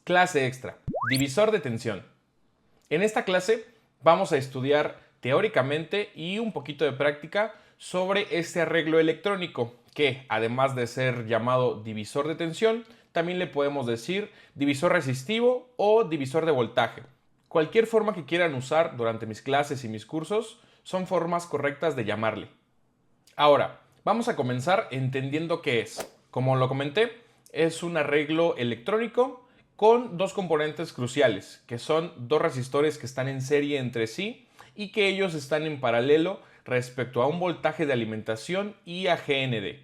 Clase extra, divisor de tensión. En esta clase vamos a estudiar teóricamente y un poquito de práctica sobre este arreglo electrónico que, además de ser llamado divisor de tensión, también le podemos decir divisor resistivo o divisor de voltaje. Cualquier forma que quieran usar durante mis clases y mis cursos son formas correctas de llamarle. Ahora, vamos a comenzar entendiendo qué es. Como lo comenté, es un arreglo electrónico con dos componentes cruciales, que son dos resistores que están en serie entre sí y que ellos están en paralelo respecto a un voltaje de alimentación y a GND.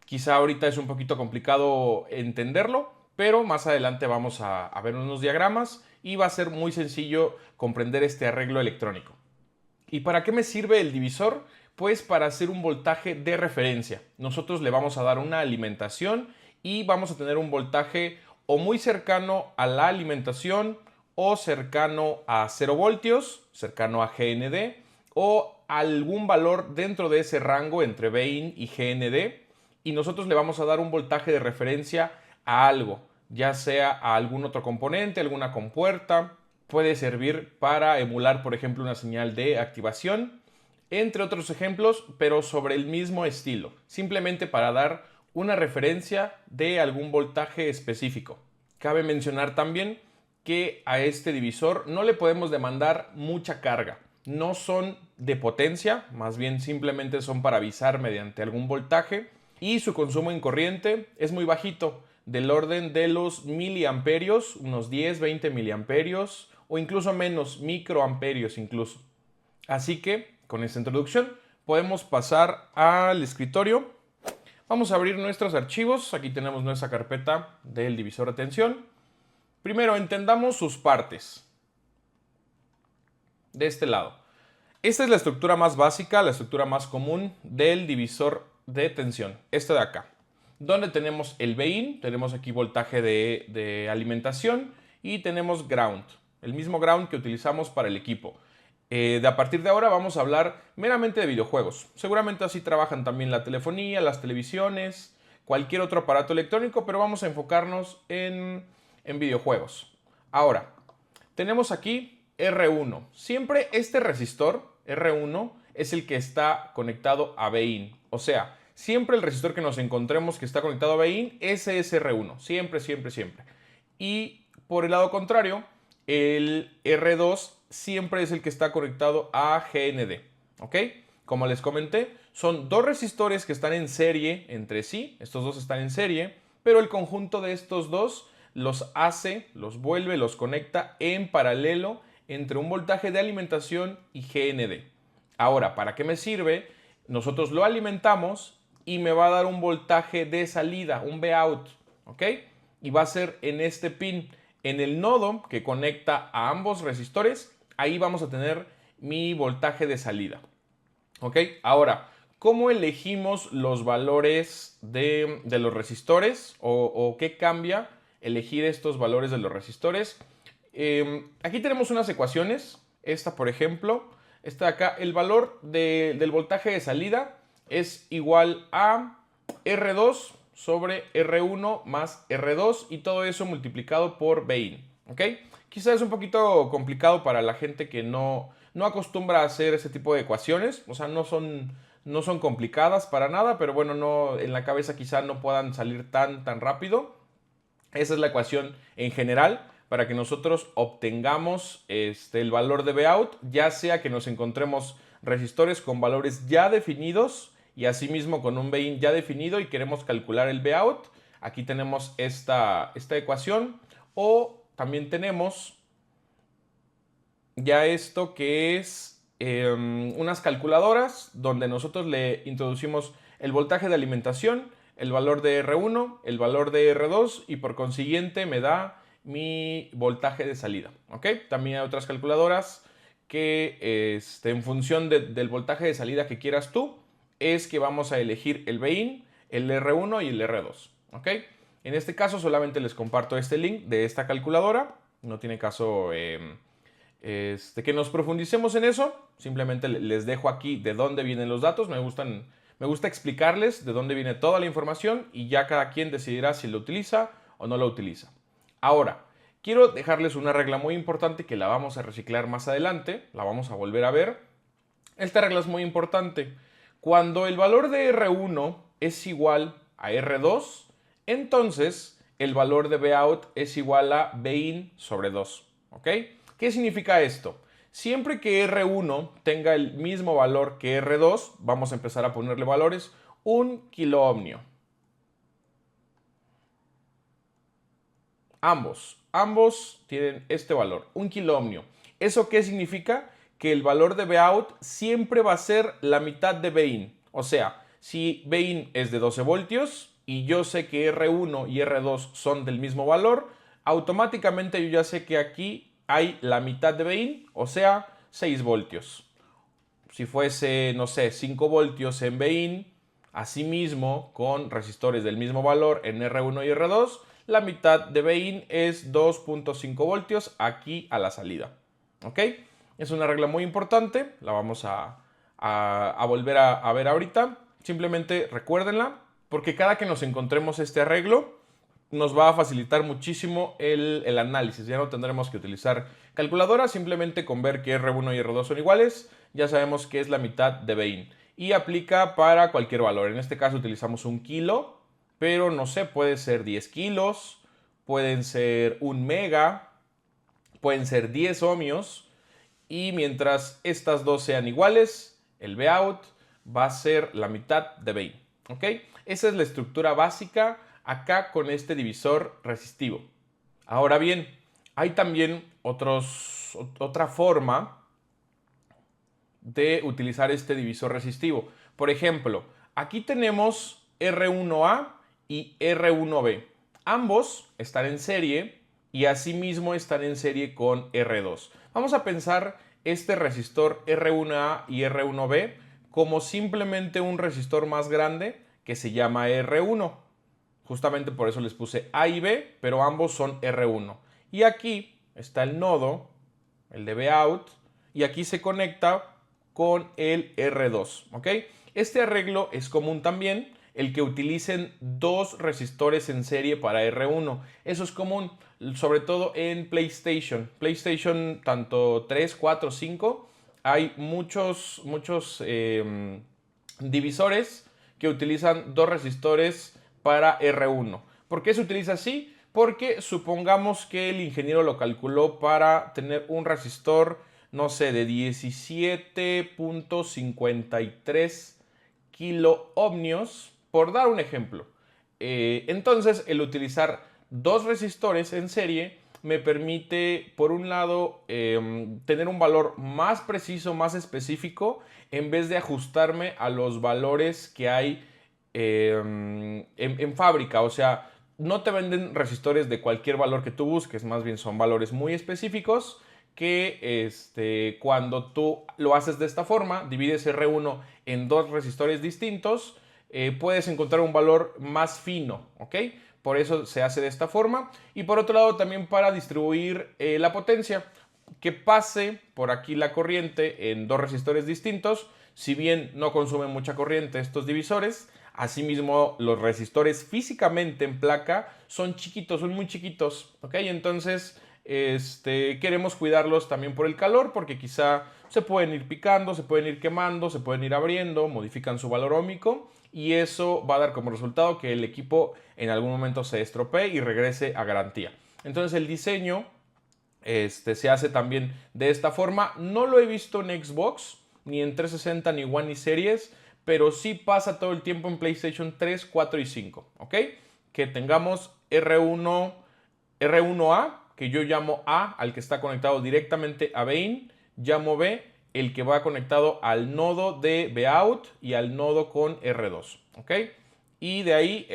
Quizá ahorita es un poquito complicado entenderlo, pero más adelante vamos a ver unos diagramas y va a ser muy sencillo comprender este arreglo electrónico. ¿Y para qué me sirve el divisor? Pues para hacer un voltaje de referencia. Nosotros le vamos a dar una alimentación y vamos a tener un voltaje o muy cercano a la alimentación o cercano a 0 voltios, cercano a GND o algún valor dentro de ese rango entre Vin y GND, y nosotros le vamos a dar un voltaje de referencia a algo, ya sea a algún otro componente, alguna compuerta. Puede servir para emular, por ejemplo, una señal de activación, entre otros ejemplos, pero sobre el mismo estilo, simplemente para dar una referencia de algún voltaje específico. Cabe mencionar también que a este divisor no le podemos demandar mucha carga. No son de potencia, más bien simplemente son para avisar mediante algún voltaje, y su consumo en corriente es muy bajito, del orden de los miliamperios, unos 10, 20 miliamperios o incluso menos, microamperios incluso. Así que, con esta introducción, podemos pasar al escritorio. Vamos a abrir nuestros archivos. Aquí tenemos nuestra carpeta del divisor de tensión. Primero, entendamos sus partes. De este lado. Esta es la estructura más básica, la estructura más común del divisor de tensión. Este de acá. Donde tenemos el Vin, tenemos aquí voltaje de alimentación y tenemos ground. El mismo ground que utilizamos para el equipo. A partir de ahora vamos a hablar meramente de videojuegos. Seguramente así trabajan también la telefonía, las televisiones, cualquier otro aparato electrónico, pero vamos a enfocarnos en videojuegos. Ahora, tenemos aquí R1. Siempre este resistor, R1, es el que está conectado a Vin. O sea, siempre el resistor que nos encontremos que está conectado a Vin, ese es R1. Siempre, siempre, siempre. Y por el lado contrario, el R2 siempre es el que está conectado a GND, ¿ok? Como les comenté, son dos resistores que están en serie entre sí, estos dos están en serie, pero el conjunto de estos dos los hace, los vuelve, los conecta en paralelo entre un voltaje de alimentación y GND. Ahora, ¿para qué me sirve? Nosotros lo alimentamos y me va a dar un voltaje de salida, un Vout, ¿ok? Y va a ser en este pin, en el nodo que conecta a ambos resistores. Ahí vamos a tener mi voltaje de salida. ¿Ok? Ahora, ¿cómo elegimos los valores de los resistores? ¿O qué cambia elegir estos valores de los resistores? Aquí tenemos unas ecuaciones. Esta, por ejemplo, esta de acá. El valor del voltaje de salida es igual a R2 sobre R1 más R2 y todo eso multiplicado por Vin. ¿Ok? Quizás es un poquito complicado para la gente que no acostumbra a hacer ese tipo de ecuaciones. O sea, no son complicadas para nada, pero bueno, no, en la cabeza quizá no puedan salir tan rápido. Esa es la ecuación en general para que nosotros obtengamos el valor de Vout, ya sea que nos encontremos resistores con valores ya definidos y asimismo con un Vin ya definido y queremos calcular el Vout. Aquí tenemos esta ecuación, o también tenemos ya esto que es unas calculadoras donde nosotros le introducimos el voltaje de alimentación, el valor de R1, el valor de R2 y por consiguiente me da mi voltaje de salida. ¿Ok? También hay otras calculadoras que en función del voltaje de salida que quieras tú, es que vamos a elegir el Vin, el R1 y el R2. ¿Ok? En este caso solamente les comparto este link de esta calculadora. No tiene caso que nos profundicemos en eso. Simplemente les dejo aquí de dónde vienen los datos. Me gusta explicarles de dónde viene toda la información y ya cada quien decidirá si lo utiliza o no lo utiliza. Ahora, quiero dejarles una regla muy importante que la vamos a reciclar más adelante, la vamos a volver a ver. Esta regla es muy importante. Cuando el valor de R1 es igual a R2, entonces el valor de Vout es igual a Bin sobre 2. ¿Ok? ¿Qué significa esto? Siempre que R1 tenga el mismo valor que R2, vamos a empezar a ponerle valores, 1 kiloohmio. Ambos tienen este valor, 1 kiloohmio. ¿Eso qué significa? Que el valor de Vout siempre va a ser la mitad de Bin. O sea, si Bin es de 12 voltios y yo sé que R1 y R2 son del mismo valor, automáticamente yo ya sé que aquí hay la mitad de Bin, o sea, 6 voltios. Si fuese, no sé, 5 voltios en Bin, asimismo, con resistores del mismo valor en R1 y R2, la mitad de Bin es 2.5 voltios aquí a la salida. ¿Ok? Es una regla muy importante, la vamos a volver a ver ahorita. Simplemente recuérdenla, porque cada que nos encontremos este arreglo, nos va a facilitar muchísimo el análisis. Ya no tendremos que utilizar calculadora, simplemente con ver que R1 y R2 son iguales, ya sabemos que es la mitad de Bin. Y aplica para cualquier valor. En este caso utilizamos 1 kilo, pero no sé, puede ser 10 kilos, pueden ser 1 mega, pueden ser 10 ohmios. Y mientras estas dos sean iguales, el Vout va a ser la mitad de Bin. ¿Ok? Esa es la estructura básica acá con este divisor resistivo. Ahora bien, hay también otra forma de utilizar este divisor resistivo. Por ejemplo, aquí tenemos R1A y R1B. Ambos están en serie y asimismo están en serie con R2. Vamos a pensar este resistor R1A y R1B como simplemente un resistor más grande que se llama R1. Justamente por eso les puse A y B, pero ambos son R1. Y aquí está el nodo, el de Vout, y aquí se conecta con el R2. ¿Ok? Este arreglo es común también, el que utilicen dos resistores en serie para R1. Eso es común, sobre todo en PlayStation. PlayStation tanto 3, 4, 5, hay muchos divisores que utilizan dos resistores para R1. ¿Por qué se utiliza así? Porque supongamos que el ingeniero lo calculó para tener un resistor, no sé, de 17.53 kiloohmios, por dar un ejemplo. Entonces, el utilizar dos resistores en serie me permite, por un lado, tener un valor más preciso, más específico, en vez de ajustarme a los valores que hay en fábrica. O sea, no te venden resistores de cualquier valor que tú busques, más bien son valores muy específicos que cuando tú lo haces de esta forma, divides R1 en dos resistores distintos, puedes encontrar un valor más fino, ¿ok? Por eso se hace de esta forma. Y por otro lado también para distribuir la potencia, que pase por aquí la corriente en dos resistores distintos. Si bien no consumen mucha corriente estos divisores, asimismo los resistores físicamente en placa son chiquitos, son muy chiquitos, ¿ok? Entonces queremos cuidarlos también por el calor, porque quizá se pueden ir picando, se pueden ir quemando, se pueden ir abriendo, modifican su valor óhmico y eso va a dar como resultado que el equipo en algún momento se estropee y regrese a garantía. Entonces el diseño se hace también de esta forma. No lo he visto en Xbox, ni en 360, ni One, ni Series, pero sí pasa todo el tiempo en PlayStation 3, 4 y 5, ¿ok? Que tengamos R1A, que yo llamo A, al que está conectado directamente a Bin, llamo B, el que va conectado al nodo de Vout y al nodo con R2, ¿ok? Y de ahí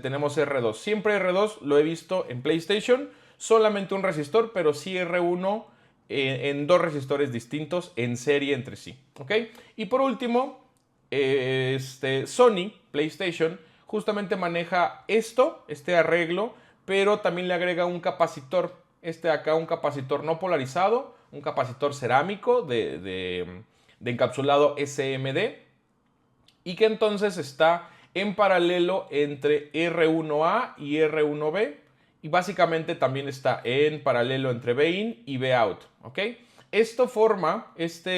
tenemos R2. Siempre R2 lo he visto en PlayStation, solamente un resistor, pero sí R1 en dos resistores distintos en serie entre sí, ¿ok? Y por último, Sony PlayStation justamente maneja este arreglo, pero también le agrega un capacitor. De acá, un capacitor no polarizado, un capacitor cerámico de encapsulado SMD, y que entonces está en paralelo entre R1A y R1B, y básicamente también está en paralelo entre Vin y Vout, ¿ok? Esto forma, esta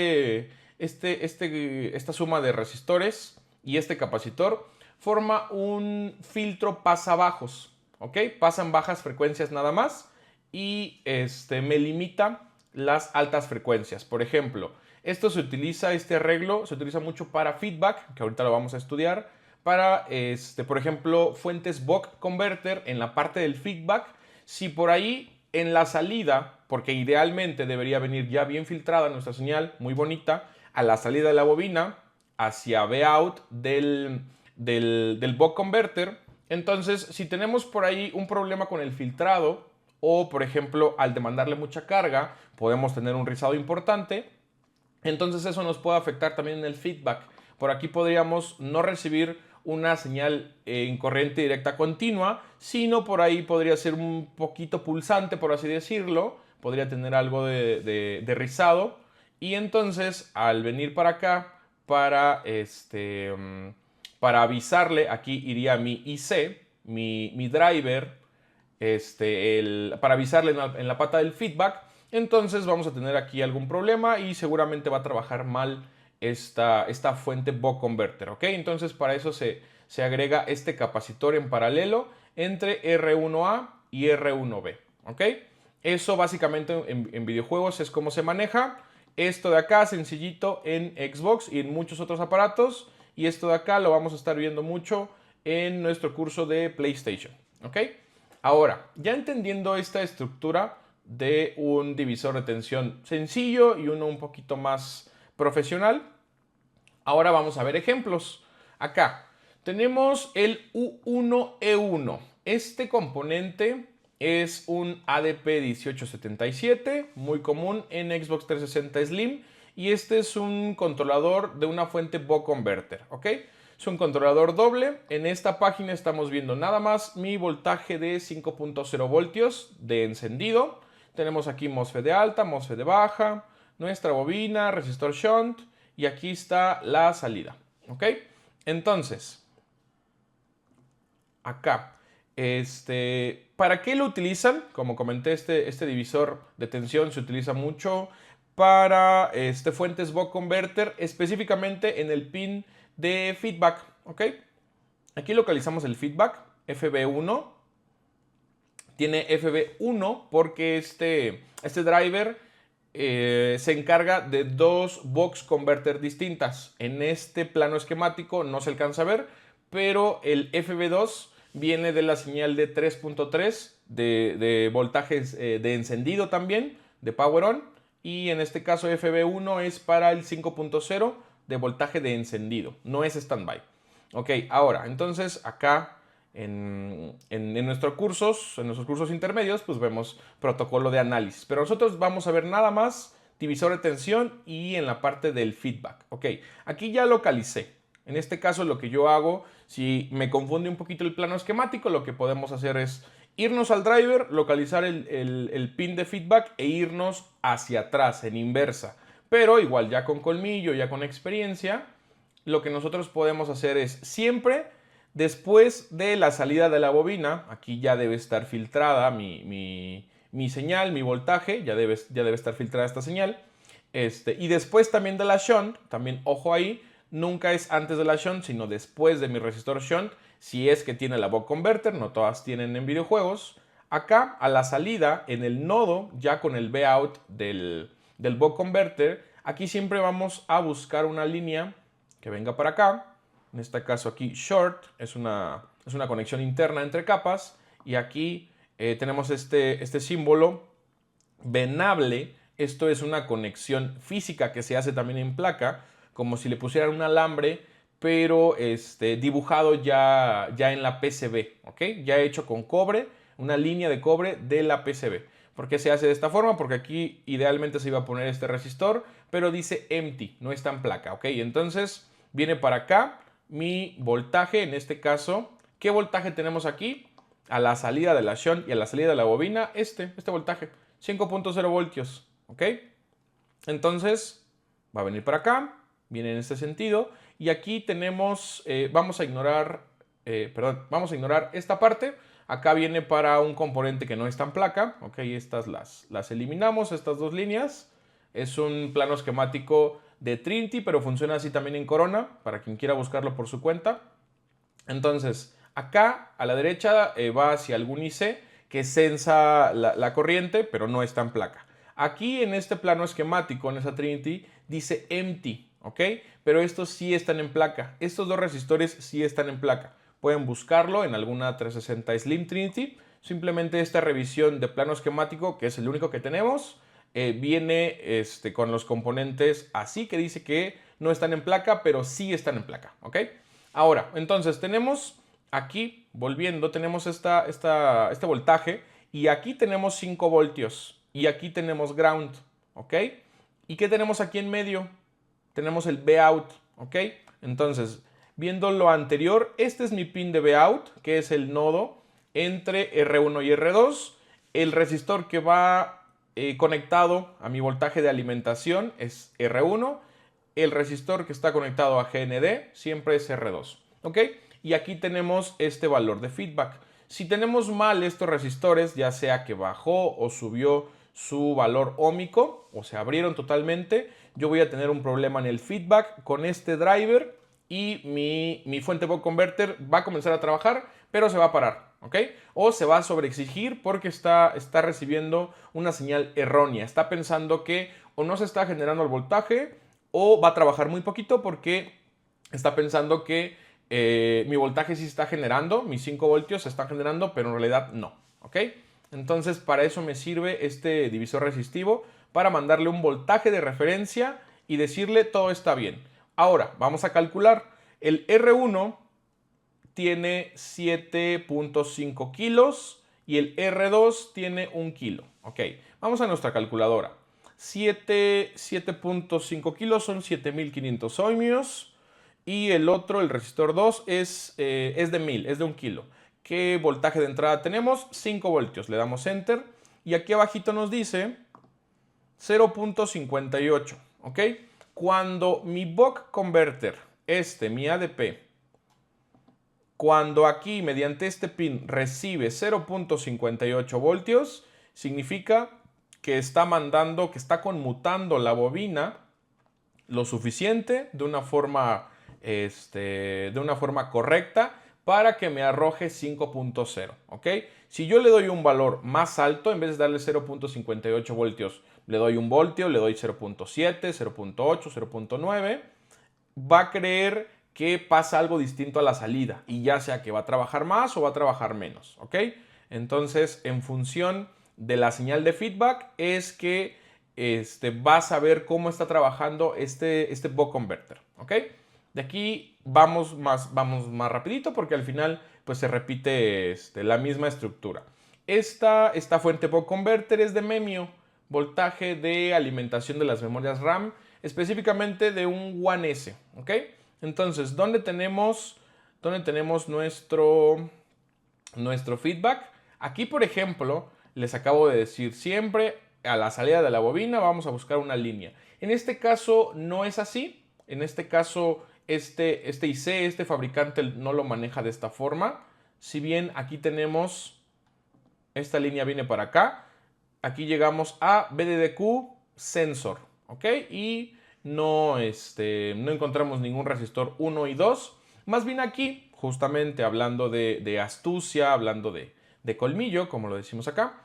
suma de resistores y este capacitor forma un filtro pasabajos, ¿ok? Pasan bajas frecuencias nada más y me limita las altas frecuencias. Por ejemplo, este arreglo se utiliza mucho para feedback, que ahorita lo vamos a estudiar, para, por ejemplo, fuentes Buck Converter en la parte del feedback. Si por ahí en la salida, porque idealmente debería venir ya bien filtrada nuestra señal, muy bonita, a la salida de la bobina, hacia Vout del Buck Converter. Entonces, si tenemos por ahí un problema con el filtrado, o por ejemplo, al demandarle mucha carga, podemos tener un rizado importante. Entonces eso nos puede afectar también en el feedback. Por aquí podríamos no recibir una señal en corriente directa continua, sino por ahí podría ser un poquito pulsante, por así decirlo. Podría tener algo de rizado. Y entonces al venir para acá, para avisarle, aquí iría mi IC, mi driver, para avisarle en la pata del feedback. Entonces vamos a tener aquí algún problema y seguramente va a trabajar mal esta fuente Buck Converter, ¿ok? Entonces para eso se agrega este capacitor en paralelo entre R1A y R1B, ¿ok? Eso básicamente en videojuegos es como se maneja. Esto de acá sencillito en Xbox y en muchos otros aparatos. Y esto de acá lo vamos a estar viendo mucho en nuestro curso de PlayStation, ¿ok? Ahora, ya entendiendo esta estructura de un divisor de tensión sencillo y uno un poquito más profesional, ahora vamos a ver ejemplos. Acá tenemos el U1E1. Este componente es un ADP1877, muy común en Xbox 360 Slim, y este es un controlador de una fuente Buck Converter, ¿ok? Es un controlador doble. En esta página estamos viendo nada más mi voltaje de 5.0 voltios de encendido. Tenemos aquí MOSFET de alta, MOSFET de baja, nuestra bobina, resistor shunt y aquí está la salida. ¿Ok? Entonces, acá, ¿para qué lo utilizan? Como comenté, este divisor de tensión se utiliza mucho para fuentes Buck Converter, específicamente en el pin de feedback, ¿ok? Aquí localizamos el feedback, FB1. Tiene FB1 porque este driver se encarga de dos Buck Converter distintas. En este plano esquemático no se alcanza a ver, pero el FB2 viene de la señal de 3.3 de voltajes de encendido también, de power on. Y en este caso FB1 es para el 5.0 de voltaje de encendido, no es standby. Ok, ahora, entonces acá en nuestros cursos intermedios, pues vemos protocolo de análisis. Pero nosotros vamos a ver nada más divisor de tensión y en la parte del feedback. Ok, aquí ya localicé. En este caso lo que yo hago, si me confunde un poquito el plano esquemático, lo que podemos hacer es irnos al driver, localizar el pin de feedback e irnos hacia atrás, en inversa. Pero igual ya con colmillo, ya con experiencia, lo que nosotros podemos hacer es siempre después de la salida de la bobina, aquí ya debe estar filtrada mi señal, mi voltaje, ya debe estar filtrada esta señal. Y después también de la shunt, también ojo ahí, nunca es antes de la shunt, sino después de mi resistor shunt, si es que tiene la Buck Converter, no todas tienen en videojuegos. Acá, a la salida, en el nodo, ya con el Vout del Buck Converter, aquí siempre vamos a buscar una línea que venga para acá. En este caso aquí short, es una conexión interna entre capas. Y aquí tenemos este símbolo venable. Esto es una conexión física que se hace también en placa, como si le pusieran un alambre, pero dibujado ya en la PCB, ¿ok? Ya hecho con cobre, una línea de cobre de la PCB. ¿Por qué se hace de esta forma? Porque aquí idealmente se iba a poner este resistor, pero dice empty, no está en placa, ¿ok? Entonces viene para acá mi voltaje, en este caso, ¿qué voltaje tenemos aquí? A la salida de la shunt y a la salida de la bobina, este voltaje, 5.0 voltios, ¿ok? Entonces va a venir para acá, viene en este sentido, y aquí tenemos, vamos a ignorar esta parte. Acá viene para un componente que no está en placa. Ok, estas las eliminamos, estas dos líneas. Es un plano esquemático de Trinity, pero funciona así también en Corona, para quien quiera buscarlo por su cuenta. Entonces, acá a la derecha va hacia algún IC que sensa la corriente, pero no está en placa. Aquí en este plano esquemático, en esa Trinity, dice empty, ¿ok? Pero estos sí están en placa. Estos dos resistores sí están en placa. Pueden buscarlo en alguna 360 Slim Trinity. Simplemente esta revisión de plano esquemático, que es el único que tenemos, viene con los componentes así, que dice que no están en placa, pero sí están en placa, ¿ok? Ahora, entonces tenemos aquí, volviendo, tenemos este voltaje y aquí tenemos 5 voltios y aquí tenemos ground, ¿ok? ¿Y qué tenemos aquí en medio? Tenemos el Vout, ¿ok? Entonces, viendo lo anterior, este es mi pin de Vout, que es el nodo entre R1 y R2. El resistor que va conectado a mi voltaje de alimentación es R1. El resistor que está conectado a GND siempre es R2, ¿ok? Y aquí tenemos este valor de feedback. Si tenemos mal estos resistores, ya sea que bajó o subió su valor óhmico o se abrieron totalmente, yo voy a tener un problema en el feedback con este driver y mi fuente buck converter va a comenzar a trabajar, pero se va a parar, ¿ok? O se va a sobreexigir porque está recibiendo una señal errónea. Está pensando que o no se está generando el voltaje o va a trabajar muy poquito porque está pensando que mi voltaje sí está generando, mis 5 voltios se están generando, pero en realidad no, ¿ok? Entonces para eso me sirve este divisor resistivo, para mandarle un voltaje de referencia y decirle todo está bien. Ahora vamos a calcular. El R1 tiene 7.5 kilos y el R2 tiene 1 kilo. Ok, vamos a nuestra calculadora. 7.5 kilos son 7500 ohmios. Y el otro, el resistor 2, es de 1000, es de 1 kilo. ¿Qué voltaje de entrada tenemos? 5 voltios. Le damos Enter. Y aquí abajito nos dice 0.58. ¿Ok? Cuando mi buck converter, mi ADP, cuando aquí mediante este pin recibe 0.58 voltios, significa que está mandando, que está conmutando la bobina lo suficiente de una forma correcta para que me arroje 5.0, ¿ok? Si yo le doy un valor más alto, en vez de darle 0.58 voltios, le doy un voltio, le doy 0.7, 0.8, 0.9, va a creer que pasa algo distinto a la salida y ya sea que va a trabajar más o va a trabajar menos, ¿ok? Entonces, en función de la señal de feedback es que vas a ver cómo está trabajando este buck converter, ¿ok? De aquí vamos más rapidito porque al final pues se repite la misma estructura. Esta fuente buck converter es de memio, voltaje de alimentación de las memorias RAM, específicamente de un 1S, ¿ok? Entonces, ¿dónde tenemos nuestro feedback? Aquí, por ejemplo, les acabo de decir, siempre a la salida de la bobina vamos a buscar una línea. En este caso no es así. En este caso, este IC, este fabricante no lo maneja de esta forma. Si bien aquí tenemos, esta línea viene para acá. Aquí llegamos a BDDQ sensor, ¿ok? Y no encontramos ningún resistor 1 y 2. Más bien aquí, justamente hablando de astucia, hablando de colmillo, como lo decimos acá,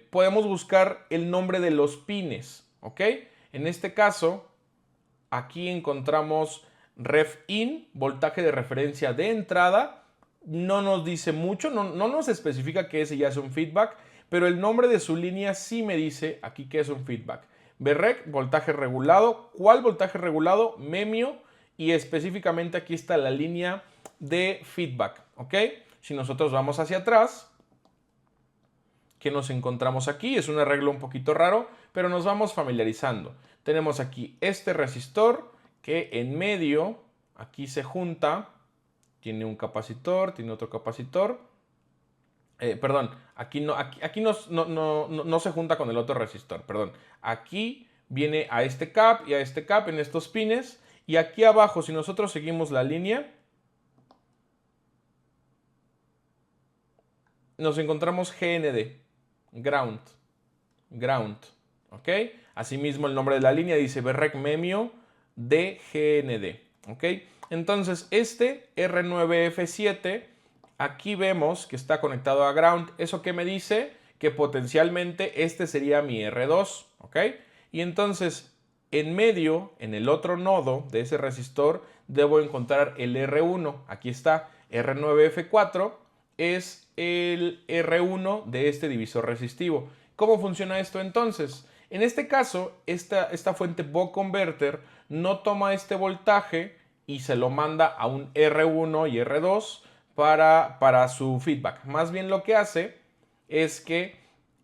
podemos buscar el nombre de los pines, ¿ok? En este caso, aquí encontramos ref in, voltaje de referencia de entrada. No nos dice mucho, no nos especifica que ese ya es un feedback, pero el nombre de su línea sí me dice aquí que es un feedback. BREC, voltaje regulado. ¿Cuál voltaje regulado? Memio. Y específicamente aquí está la línea de feedback, ¿ok? Si nosotros vamos hacia atrás, ¿qué nos encontramos aquí? Es un arreglo un poquito raro, pero nos vamos familiarizando. Tenemos aquí este resistor que en medio, aquí se junta, tiene un capacitor, tiene otro capacitor. Perdón, aquí no se junta con el otro resistor, perdón. Aquí viene a este cap y a este cap en estos pines. Y aquí abajo, si nosotros seguimos la línea, nos encontramos GND, ground, ¿ok? Asimismo el nombre de la línea dice BREC Memio de GND, ¿ok? Entonces este R9F7, aquí vemos que está conectado a ground. ¿Eso qué me dice? Que potencialmente este sería mi R2, ¿ok? Y entonces en medio, en el otro nodo de ese resistor, debo encontrar el R1. Aquí está, R9F4 es el R1 de este divisor resistivo. ¿Cómo funciona esto entonces? En este caso, esta fuente Buck Converter no toma este voltaje y se lo manda a un R1 y R2 para su feedback. Más bien lo que hace es que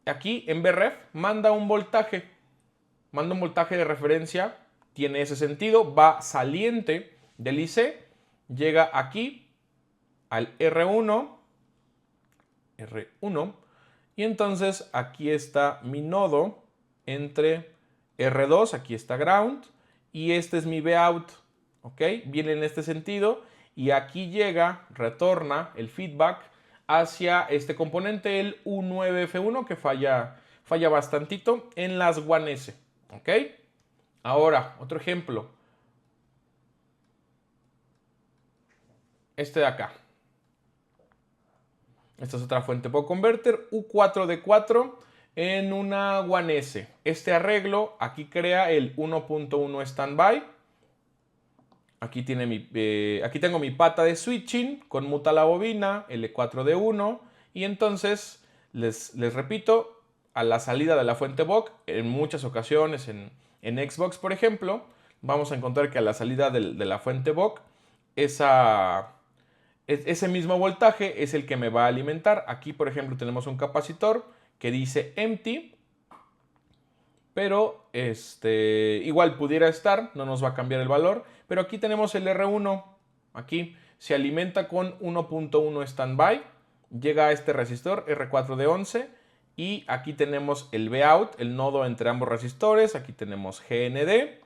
aquí en Vref manda un voltaje de referencia, tiene ese sentido, va saliente del IC, llega aquí al R1, y entonces aquí está mi nodo entre R2, aquí está ground, y este es mi Vout, ¿ok? Viene en este sentido, y aquí llega, retorna el feedback hacia este componente, el U9F1, que falla bastantito en las One S, ¿ok? Ahora, otro ejemplo. Este de acá. Esta es otra fuente Buck Converter, U4D4 en una One S. Este arreglo aquí crea el 1.1 standby. Aquí tengo mi pata de switching, conmuta la bobina, L4D1. Y entonces, les repito, a la salida de la fuente Buck, en muchas ocasiones, en Xbox por ejemplo, vamos a encontrar que a la salida de la fuente Buck, ese mismo voltaje es el que me va a alimentar. Aquí, por ejemplo, tenemos un capacitor que dice empty, pero igual pudiera estar, no nos va a cambiar el valor. Pero aquí tenemos el R1, aquí se alimenta con 1.1 standby, llega a este resistor R4D11 y aquí tenemos el Vout, el nodo entre ambos resistores. Aquí tenemos GND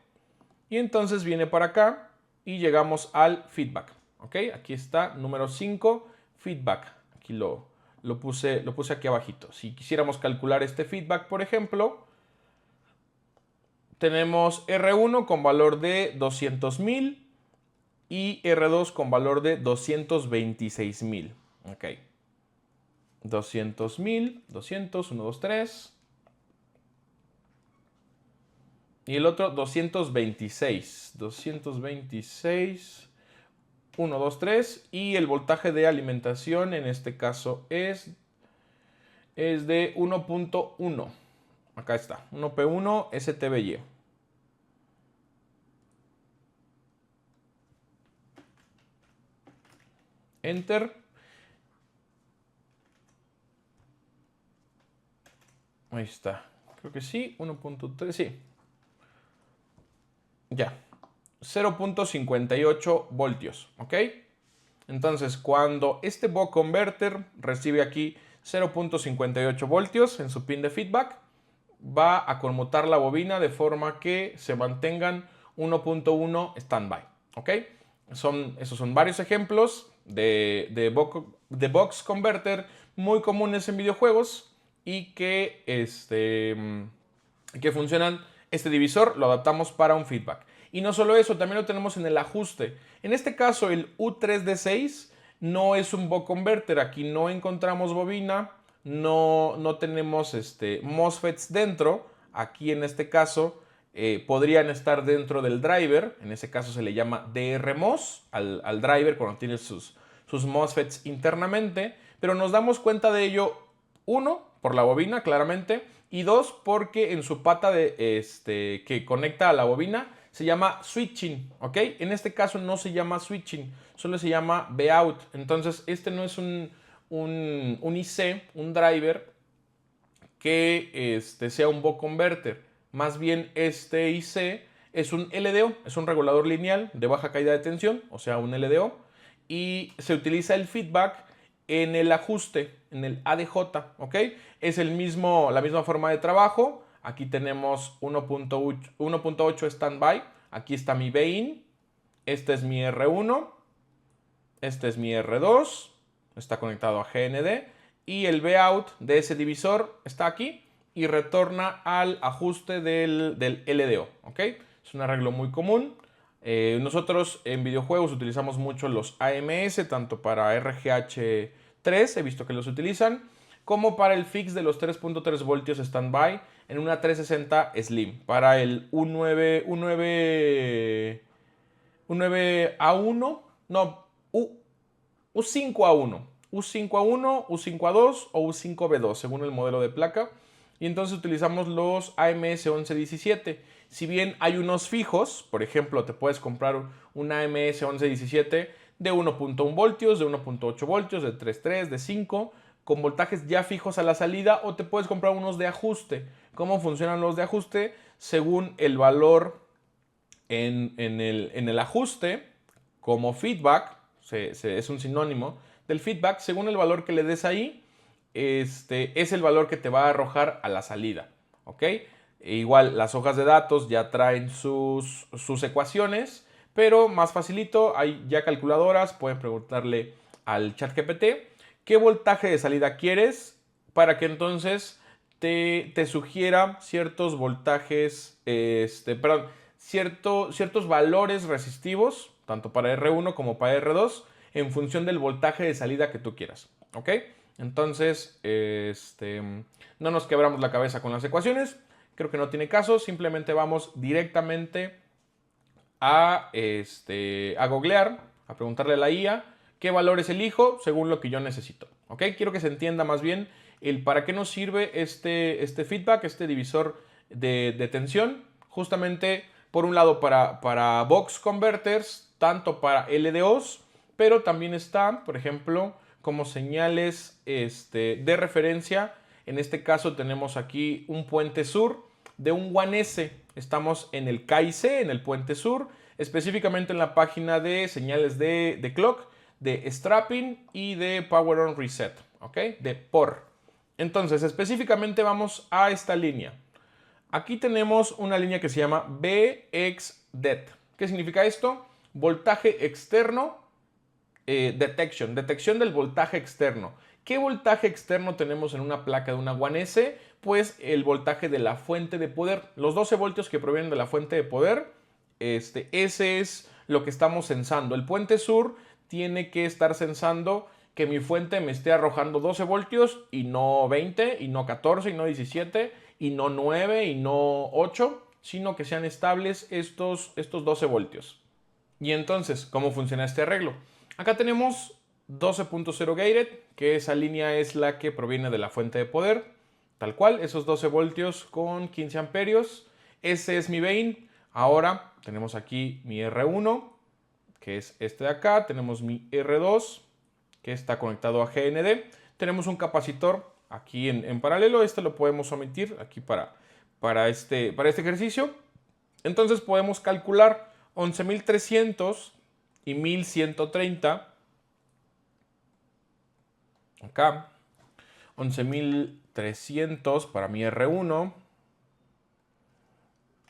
y entonces viene para acá y llegamos al feedback. ¿Ok? Aquí está, número 5, feedback. Aquí lo puse aquí abajito. Si quisiéramos calcular este feedback, por ejemplo, tenemos R1 con valor de 200.000 y R2 con valor de 226.000. Ok. 200.000, 200, 1, 2, 3. Y el otro 226. 226. 1, 2, 3. Y el voltaje de alimentación en este caso es de 1.1. Acá está. 1P1 STBY. Enter. Ahí está. Creo que sí. 1.3. Sí. Ya. 0.58 voltios. ¿Ok? Entonces, cuando este Buck Converter recibe aquí 0.58 voltios en su pin de feedback, va a conmutar la bobina de forma que se mantengan 1.1 standby. ¿Ok? Esos son varios ejemplos de Buck Converter muy comunes en videojuegos y que funcionan. Este divisor lo adaptamos para un feedback. Y no solo eso, también lo tenemos en el ajuste. En este caso, el U3D6 no es un Buck Converter. Aquí no encontramos bobina, no tenemos MOSFETs dentro. Aquí en este caso podrían estar dentro del driver. En ese caso se le llama DRMOS al driver cuando tiene sus MOSFETs internamente. Pero nos damos cuenta de ello, uno, por la bobina, claramente. Y dos, porque en su pata que conecta a la bobina se llama switching, ¿ok? En este caso no se llama switching, solo se llama Vout. Entonces este no es un IC, un driver que sea un Buck Converter. Más bien este IC es un LDO, es un regulador lineal de baja caída de tensión, o sea un LDO. Y se utiliza el feedback en el ajuste, en el ADJ, ¿ok? Es la misma forma de trabajo. Aquí tenemos 1.8 standby. Aquí está mi Bin. Este es mi R1. Este es mi R2. Está conectado a GND. y el Vout de ese divisor está aquí y retorna al ajuste del LDO, ¿ok? Es un arreglo muy común. Nosotros en videojuegos utilizamos mucho los AMS, tanto para RGH3, he visto que los utilizan, como para el fix de los 3.3 voltios standby en una 360 Slim. Para el U9A1, no, U5A1, U5A1, U5A2 o U5B2, según el modelo de placa. Y entonces utilizamos los AMS 1117. Si bien hay unos fijos, por ejemplo, te puedes comprar un AMS 1117 de 1.1 voltios, de 1.8 voltios, de 3.3, de 5, con voltajes ya fijos a la salida, o te puedes comprar unos de ajuste. ¿Cómo funcionan los de ajuste? Según el valor en el ajuste, como feedback, es un sinónimo del feedback, según el valor que le des ahí, es el valor que te va a arrojar a la salida, ¿ok? E igual las hojas de datos ya traen sus ecuaciones, pero más facilito, hay ya calculadoras, pueden preguntarle al ChatGPT qué voltaje de salida quieres para que entonces te sugiera ciertos voltajes, ciertos valores resistivos, tanto para R1 como para R2, en función del voltaje de salida que tú quieras, ¿ok? Entonces, no nos quebramos la cabeza con las ecuaciones, creo que no tiene caso, simplemente vamos directamente a googlear, a preguntarle a la IA qué valores elijo según lo que yo necesito, ¿ok? Quiero que se entienda más bien el para qué nos sirve este feedback, este divisor de tensión, justamente por un lado para Box Converters, tanto para LDOs, pero también está, por ejemplo, como señales de referencia. En este caso tenemos aquí un puente sur de un One S. Estamos en el KIC, en el puente sur, específicamente en la página de señales de clock, de strapping y de power on reset, ¿ok? De POR. Entonces, específicamente vamos a esta línea. Aquí tenemos una línea que se llama VXDET. ¿Qué significa esto? Voltaje externo, detección del voltaje externo. ¿Qué voltaje externo tenemos en una placa de una One S? Pues el voltaje de la fuente de poder. Los 12 voltios que provienen de la fuente de poder, ese es lo que estamos censando. El puente sur tiene que estar censando que mi fuente me esté arrojando 12 voltios y no 20, y no 14, y no 17, y no 9, y no 8, sino que sean estables estos 12 voltios. Y entonces, ¿cómo funciona este arreglo? Acá tenemos 12.0 gated, que esa línea es la que proviene de la fuente de poder, tal cual, esos 12 voltios con 15 amperios. Ese es mi vein. Ahora tenemos aquí mi R1, que es este de acá. Tenemos mi R2, que está conectado a GND. Tenemos un capacitor aquí en paralelo. Este lo podemos omitir aquí para este ejercicio. Entonces podemos calcular 11.300 y 1.130. Acá. 11.300 para mi R1.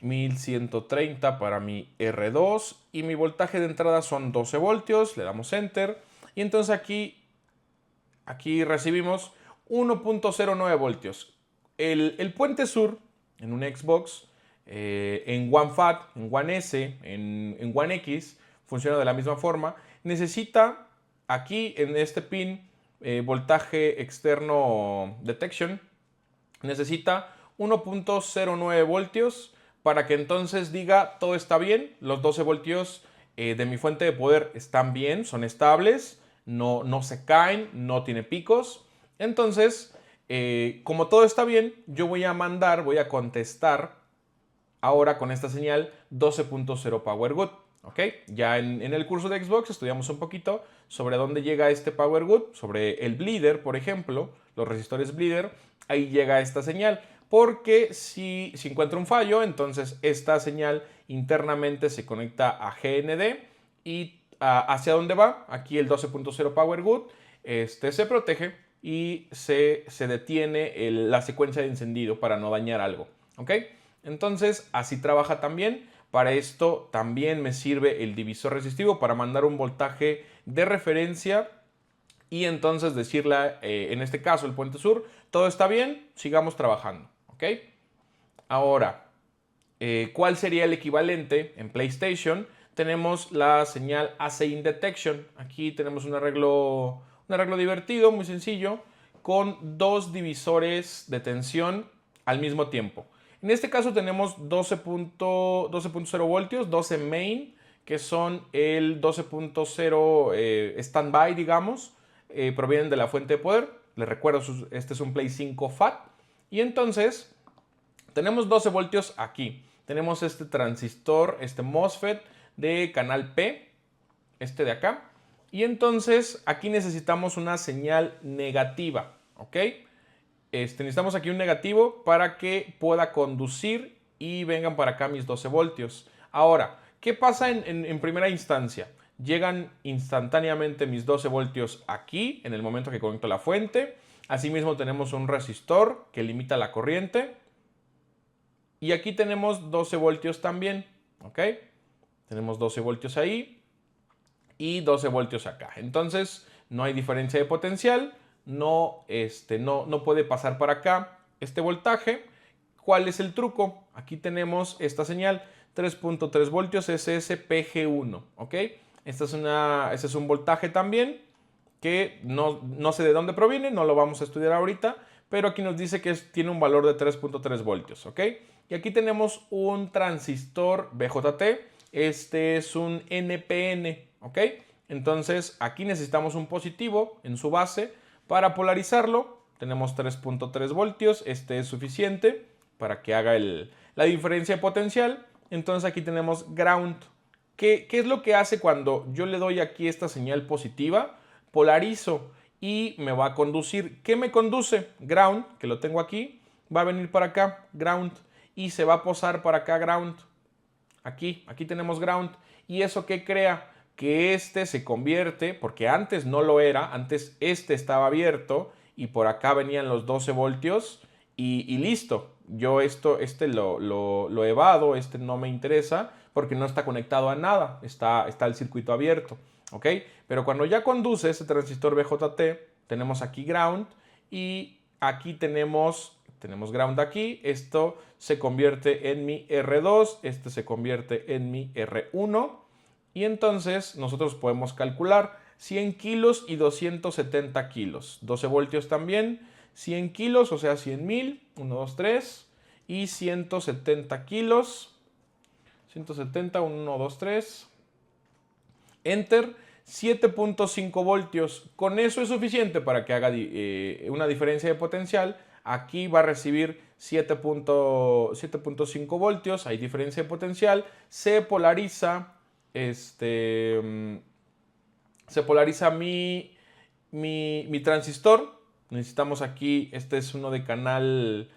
1.130 para mi R2 y mi voltaje de entrada son 12 voltios, le damos Enter y entonces aquí recibimos 1.09 voltios. El puente sur en un Xbox, en One FAT, en One S, en One X, funciona de la misma forma. Necesita aquí en este pin voltaje externo detection, necesita 1.09 voltios para que entonces diga todo está bien, los 12 voltios de mi fuente de poder están bien, son estables, no se caen, no tiene picos. Entonces, como todo está bien, yo voy a contestar ahora con esta señal 12.0 Power Good. ¿Ok? Ya en el curso de Xbox estudiamos un poquito sobre dónde llega este Power Good, sobre el bleeder, por ejemplo, los resistores bleeder, ahí llega esta señal. Porque si encuentra un fallo, entonces esta señal internamente se conecta a GND y hacia dónde va, aquí el 12.0 Power Good, se protege y se detiene la secuencia de encendido para no dañar algo. ¿Ok? Entonces así trabaja también. Para esto también me sirve el divisor resistivo para mandar un voltaje de referencia y entonces decirle, en este caso el puente sur, todo está bien, sigamos trabajando, ¿ok? Ahora, ¿cuál sería el equivalente en PlayStation? Tenemos la señal Async Detection. Aquí tenemos un arreglo divertido, muy sencillo, con dos divisores de tensión al mismo tiempo. En este caso tenemos 12.0 voltios, 12 main, que son el 12.0 standby, digamos, provienen de la fuente de poder. Les recuerdo, este es un Play 5 FAT. Y entonces tenemos 12 voltios aquí. Tenemos este transistor, este MOSFET de canal P, este de acá. Y entonces aquí necesitamos una señal negativa, ¿ok? Necesitamos aquí un negativo para que pueda conducir y vengan para acá mis 12 voltios. Ahora, ¿qué pasa en primera instancia? Llegan instantáneamente mis 12 voltios aquí en el momento que conecto la fuente. Asimismo tenemos un resistor que limita la corriente. Y aquí tenemos 12 voltios también, ¿ok? Tenemos 12 voltios ahí y 12 voltios acá. Entonces no hay diferencia de potencial, no puede pasar para acá este voltaje. ¿Cuál es el truco? Aquí tenemos esta señal 3.3 voltios SSPG1, ¿ok? Este es un voltaje también que no sé de dónde proviene, no lo vamos a estudiar ahorita, pero aquí nos dice que tiene un valor de 3.3 voltios, ¿ok? Y aquí tenemos un transistor BJT, este es un NPN, ¿ok? Entonces aquí necesitamos un positivo en su base para polarizarlo. Tenemos 3.3 voltios, este es suficiente para que haga la diferencia de potencial. Entonces aquí tenemos ground. ¿Qué es lo que hace cuando yo le doy aquí esta señal positiva? Polarizo y me va a conducir. ¿Qué me conduce? Ground, que lo tengo aquí, va a venir para acá, ground, y se va a posar para acá, ground. Aquí tenemos ground. ¿Y eso qué crea? Que este se convierte, porque antes no lo era, antes este estaba abierto y por acá venían los 12 voltios y listo. Yo lo evado, este no me interesa porque no está conectado a nada, está el circuito abierto, ¿ok? Pero cuando ya conduce ese transistor BJT, tenemos aquí ground y aquí tenemos ground aquí, esto se convierte en mi R2, este se convierte en mi R1 y entonces nosotros podemos calcular 100 kilos y 270 kilos, 12 voltios también, 100 kilos, o sea 100.000, 1, 2, 3 y 170 kilos, 170, 1, 2, 3, enter, 7.5 voltios, con eso es suficiente para que haga una diferencia de potencial. Aquí va a recibir 7.5 voltios, hay diferencia de potencial, se polariza mi transistor. Necesitamos aquí, este es uno de canal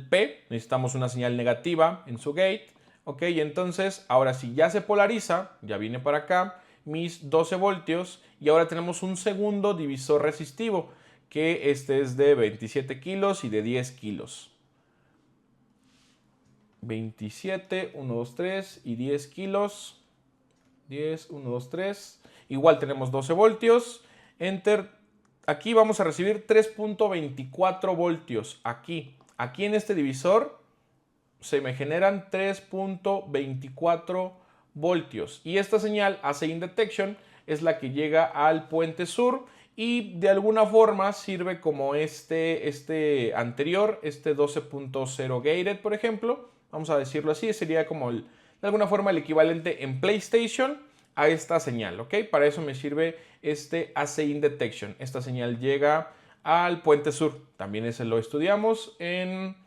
P, necesitamos una señal negativa en su gate, ok, y entonces ahora sí ya se polariza, ya viene para acá mis 12 voltios y ahora tenemos un segundo divisor resistivo que este es de 27 kilos y de 10 kilos. 27, 1, 2, 3 y 10 kilos. 10, 1, 2, 3. Igual tenemos 12 voltios. Enter. Aquí vamos a recibir 3.24 voltios. Aquí en este divisor se me generan 3.24 voltios. Y esta señal Async Detection es la que llega al puente sur y de alguna forma sirve como este anterior, este 12.0 gated, por ejemplo. Vamos a decirlo así, sería como de alguna forma el equivalente en PlayStation a esta señal, ¿ok? Para eso me sirve este Async Detection. Esta señal llega al puente sur. También ese lo estudiamos en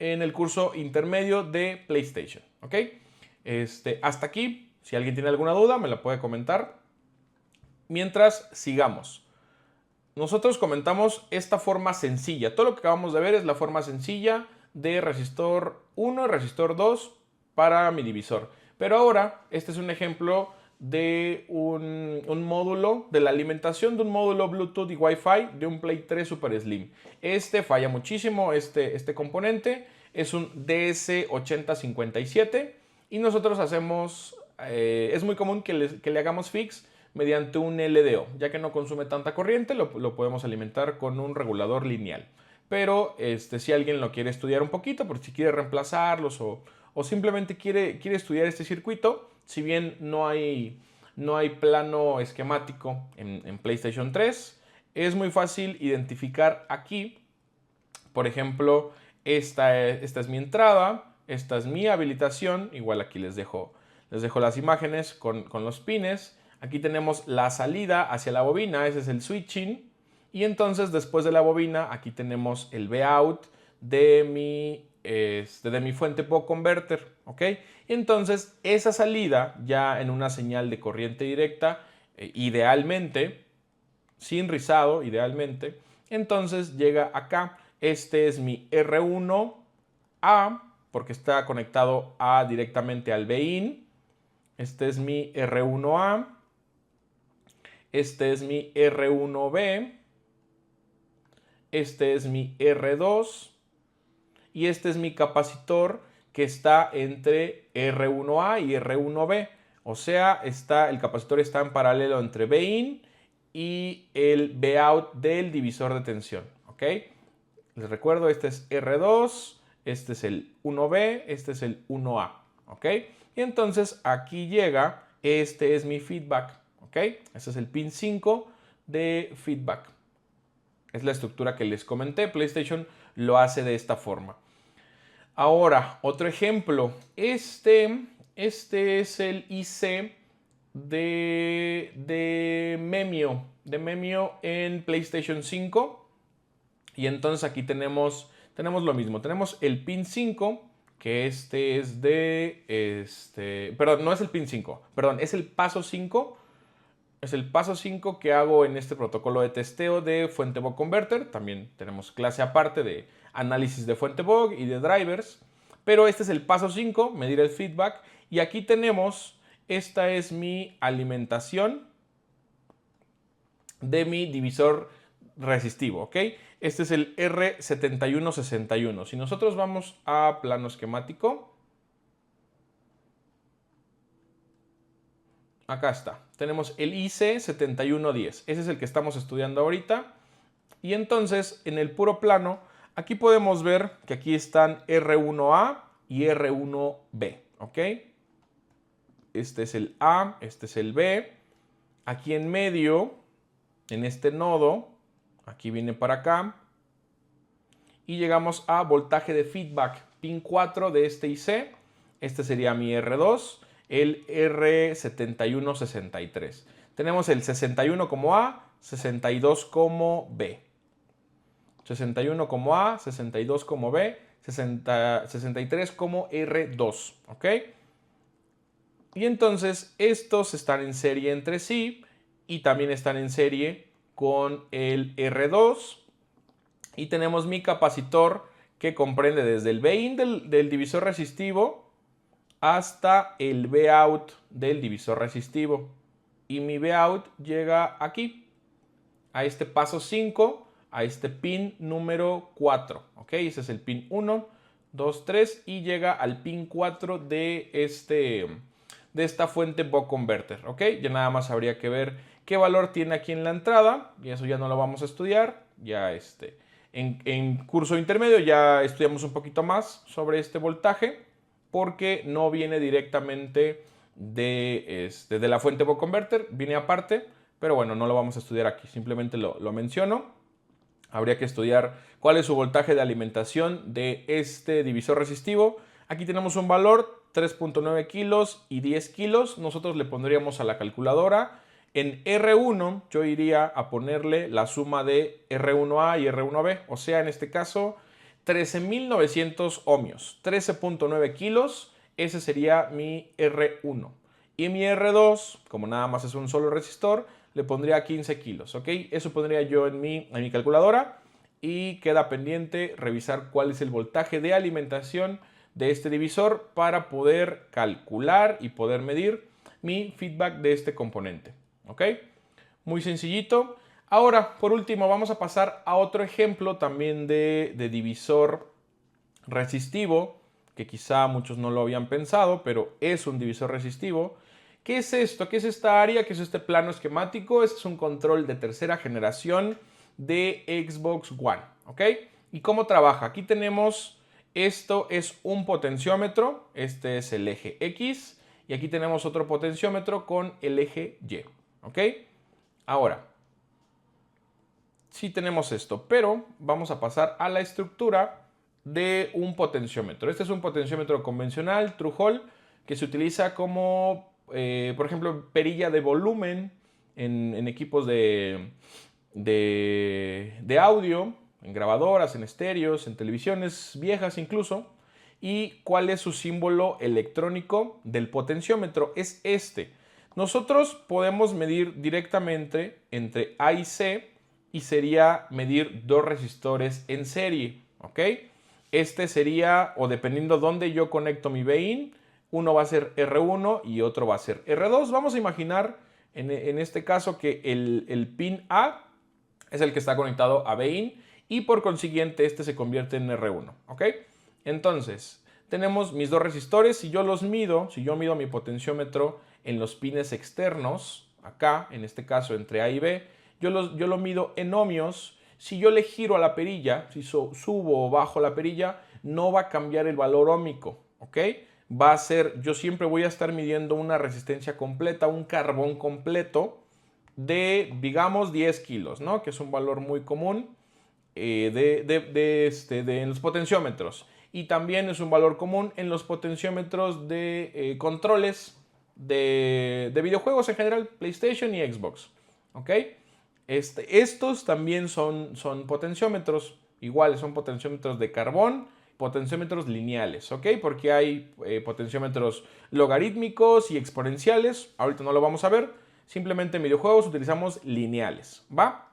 el curso intermedio de PlayStation, ¿ok? Hasta aquí, si alguien tiene alguna duda, me la puede comentar. Mientras, sigamos. Nosotros comentamos esta forma sencilla. Todo lo que acabamos de ver es la forma sencilla de resistor 1 y resistor 2 para mi divisor. Pero ahora, este es un ejemplo de un módulo, de la alimentación de un módulo Bluetooth y Wi-Fi de un Play 3 Super Slim. Este falla muchísimo, este componente es un DS8057 y nosotros hacemos, es muy común que le hagamos fix mediante un LDO. Ya que no consume tanta corriente, lo podemos alimentar con un regulador lineal. Pero si alguien lo quiere estudiar un poquito, por si quiere reemplazarlos o simplemente quiere estudiar este circuito, si bien no hay plano esquemático en PlayStation 3, es muy fácil identificar aquí. Por ejemplo, esta es mi entrada, esta es mi habilitación. Igual aquí les dejo las imágenes con los pines. Aquí tenemos la salida hacia la bobina, ese es el switching. Y entonces después de la bobina, aquí tenemos el Vout de mi fuente POC converter, ¿ok? Entonces esa salida ya en una señal de corriente directa, idealmente, sin rizado, idealmente, entonces llega acá. Este es mi R1A, porque está conectado directamente al BIN. Este es mi R1A. Este es mi R1B. Este es mi R2. Y este es mi capacitor que está entre R1A y R1B. O sea, el capacitor está en paralelo entre BIN y el Vout del divisor de tensión. ¿Ok? Les recuerdo, este es R2, este es el 1B, este es el 1A. ¿Ok? Y entonces aquí llega, este es mi feedback. ¿Ok? Este es el pin 5 de feedback. Es la estructura que les comenté. PlayStation lo hace de esta forma. Ahora, otro ejemplo. Este es el IC de Memio en PlayStation 5. Y entonces aquí tenemos lo mismo. Tenemos el pin 5, que este es perdón, no es el pin 5, perdón, es el paso 5. Es el paso 5 que hago en este protocolo de testeo de fuente BOG Converter. También tenemos clase aparte de análisis de fuente BOG y de drivers. Pero este es el paso 5, medir el feedback. Y aquí tenemos, esta es mi alimentación de mi divisor resistivo, ¿ok? Este es el R7161. Si nosotros vamos a plano esquemático, acá está. Tenemos el IC7110. Ese es el que estamos estudiando ahorita. Y entonces, en el puro plano, aquí podemos ver que aquí están R1A y R1B, ¿ok? Este es el A, este es el B. Aquí en medio, en este nodo, aquí viene para acá. Y llegamos a voltaje de feedback, pin 4 de este IC. Este sería mi R2, el R7163. Tenemos el 61 como A, 62 como B. 61 como A, 62 como B, 63 como R2, ¿ok? Y entonces estos están en serie entre sí y también están en serie con el R2. Y tenemos mi capacitor que comprende desde el Bin del divisor resistivo hasta el Vout del divisor resistivo. Y mi Vout llega aquí, a este paso 5, a este pin número 4. ¿Ok? Ese es el pin 1, 2, 3 y llega al pin 4 de esta fuente BOG Converter. ¿Ok? Ya nada más habría que ver qué valor tiene aquí en la entrada. Y eso ya no lo vamos a estudiar. Ya en curso intermedio ya estudiamos un poquito más sobre este voltaje, porque no viene directamente de la fuente BOG Converter, viene aparte, pero bueno, no lo vamos a estudiar aquí, simplemente lo menciono. Habría que estudiar cuál es su voltaje de alimentación de este divisor resistivo. Aquí tenemos un valor, 3.9 kilos y 10 kilos. Nosotros le pondríamos a la calculadora. En R1 yo iría a ponerle la suma de R1A y R1B. O sea, en este caso, 13.900 ohmios. 13.9 kilos. Ese sería mi R1. Y mi R2, como nada más es un solo resistor, le pondría 15 kilos, ¿ok? Eso pondría yo en mi calculadora y queda pendiente revisar cuál es el voltaje de alimentación de este divisor para poder calcular y poder medir mi feedback de este componente, ¿ok? Muy sencillito. Ahora, por último, vamos a pasar a otro ejemplo también de divisor resistivo, que quizá muchos no lo habían pensado, pero es un divisor resistivo, ¿Qué es esto? ¿Qué es esta área? ¿Qué es este plano esquemático? Este es un control de tercera generación de Xbox One, ¿ok? ¿Y cómo trabaja? Aquí tenemos, esto es un potenciómetro, este es el eje X, y aquí tenemos otro potenciómetro con el eje Y, ¿ok? Ahora, sí tenemos esto, pero vamos a pasar a la estructura de un potenciómetro. Este es un potenciómetro convencional, True Hall, que se utiliza como, por ejemplo, perilla de volumen en equipos de audio, en grabadoras, en estéreos, en televisiones viejas incluso. ¿Y cuál es su símbolo electrónico del potenciómetro? Es este. Nosotros podemos medir directamente entre A y C y sería medir dos resistores en serie, ¿ok? Este sería, o dependiendo dónde yo conecto mi Bin, uno va a ser R1 y otro va a ser R2. Vamos a imaginar en este caso que el pin A es el que está conectado a Bin y por consiguiente este se convierte en R1, ¿ok? Entonces, tenemos mis dos resistores. Si yo los mido, si yo mido mi potenciómetro en los pines externos, acá, en este caso entre A y B, yo lo mido en ohmios. Si yo le giro a la perilla, si subo o bajo la perilla, no va a cambiar el valor óhmico, ¿ok? Va a ser, yo siempre voy a estar midiendo una resistencia completa, un carbón completo de, digamos, 10 kilos, ¿no? Que es un valor muy común en los potenciómetros. Y también es un valor común en los potenciómetros de controles de videojuegos en general, PlayStation y Xbox, ¿ok? Estos también son potenciómetros, iguales, son potenciómetros de carbón, potenciómetros lineales, ¿ok? Porque hay potenciómetros logarítmicos y exponenciales, ahorita no lo vamos a ver, simplemente en videojuegos utilizamos lineales, ¿va?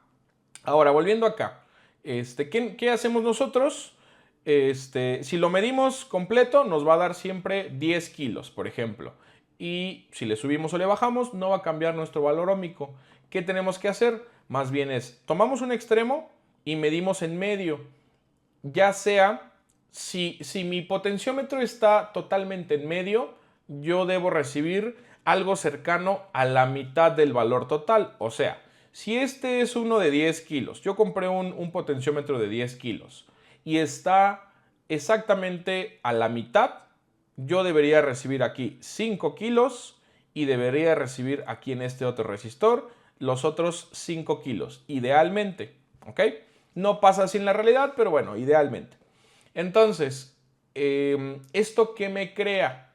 Ahora, volviendo acá, ¿qué hacemos nosotros? Si lo medimos completo, nos va a dar siempre 10 kilos, por ejemplo. Y si le subimos o le bajamos, no va a cambiar nuestro valor óhmico. ¿Qué tenemos que hacer? Más bien es, tomamos un extremo y medimos en medio. Ya sea, si mi potenciómetro está totalmente en medio, yo debo recibir algo cercano a la mitad del valor total. O sea, si este es uno de 10 kilos, yo compré un potenciómetro de 10 kilos y está exactamente a la mitad, yo debería recibir aquí 5 kilos y debería recibir aquí en este otro resistor los otros 5 kilos, idealmente, ¿ok? No pasa así en la realidad, pero bueno, idealmente. Entonces, ¿esto qué me crea?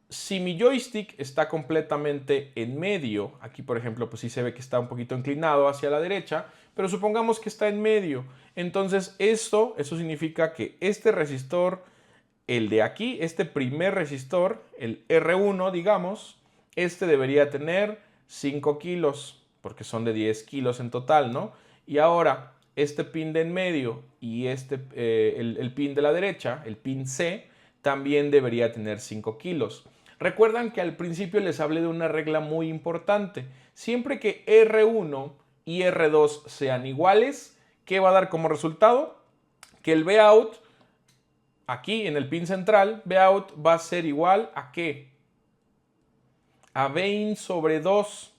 Si mi joystick está completamente en medio, aquí por ejemplo pues sí se ve que está un poquito inclinado hacia la derecha, pero supongamos que está en medio, entonces eso significa que este resistor, el de aquí, este primer resistor, el R1 digamos, este debería tener 5 kilos, porque son de 10 kilos en total, ¿no? Y ahora, este pin de en medio y el pin de la derecha, el pin C, también debería tener 5 kilos. Recuerdan que al principio les hablé de una regla muy importante. Siempre que R1 y R2 sean iguales, ¿qué va a dar como resultado? Que el Vout, aquí en el pin central, Vout va a ser igual a ¿qué? A Vin sobre 2,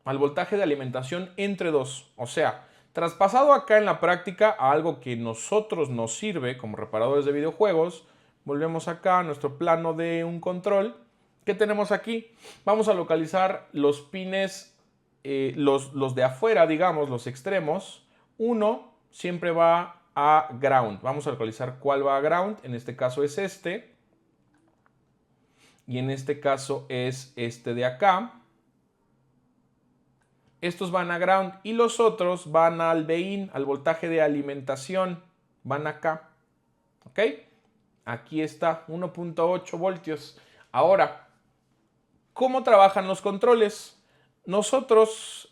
al voltaje de alimentación entre 2. O sea, traspasado acá en la práctica a algo que nosotros nos sirve como reparadores de videojuegos, volvemos acá a nuestro plano de un control. ¿Qué tenemos aquí? Vamos a localizar los pines, los de afuera, digamos, los extremos. Uno siempre va a ground. Vamos a localizar cuál va a ground. En este caso es este. Y en este caso es este de acá. Estos van a ground y los otros van al Vin, al voltaje de alimentación. Van acá. ¿Ok? Aquí está, 1.8 voltios. Ahora, ¿cómo trabajan los controles? Nosotros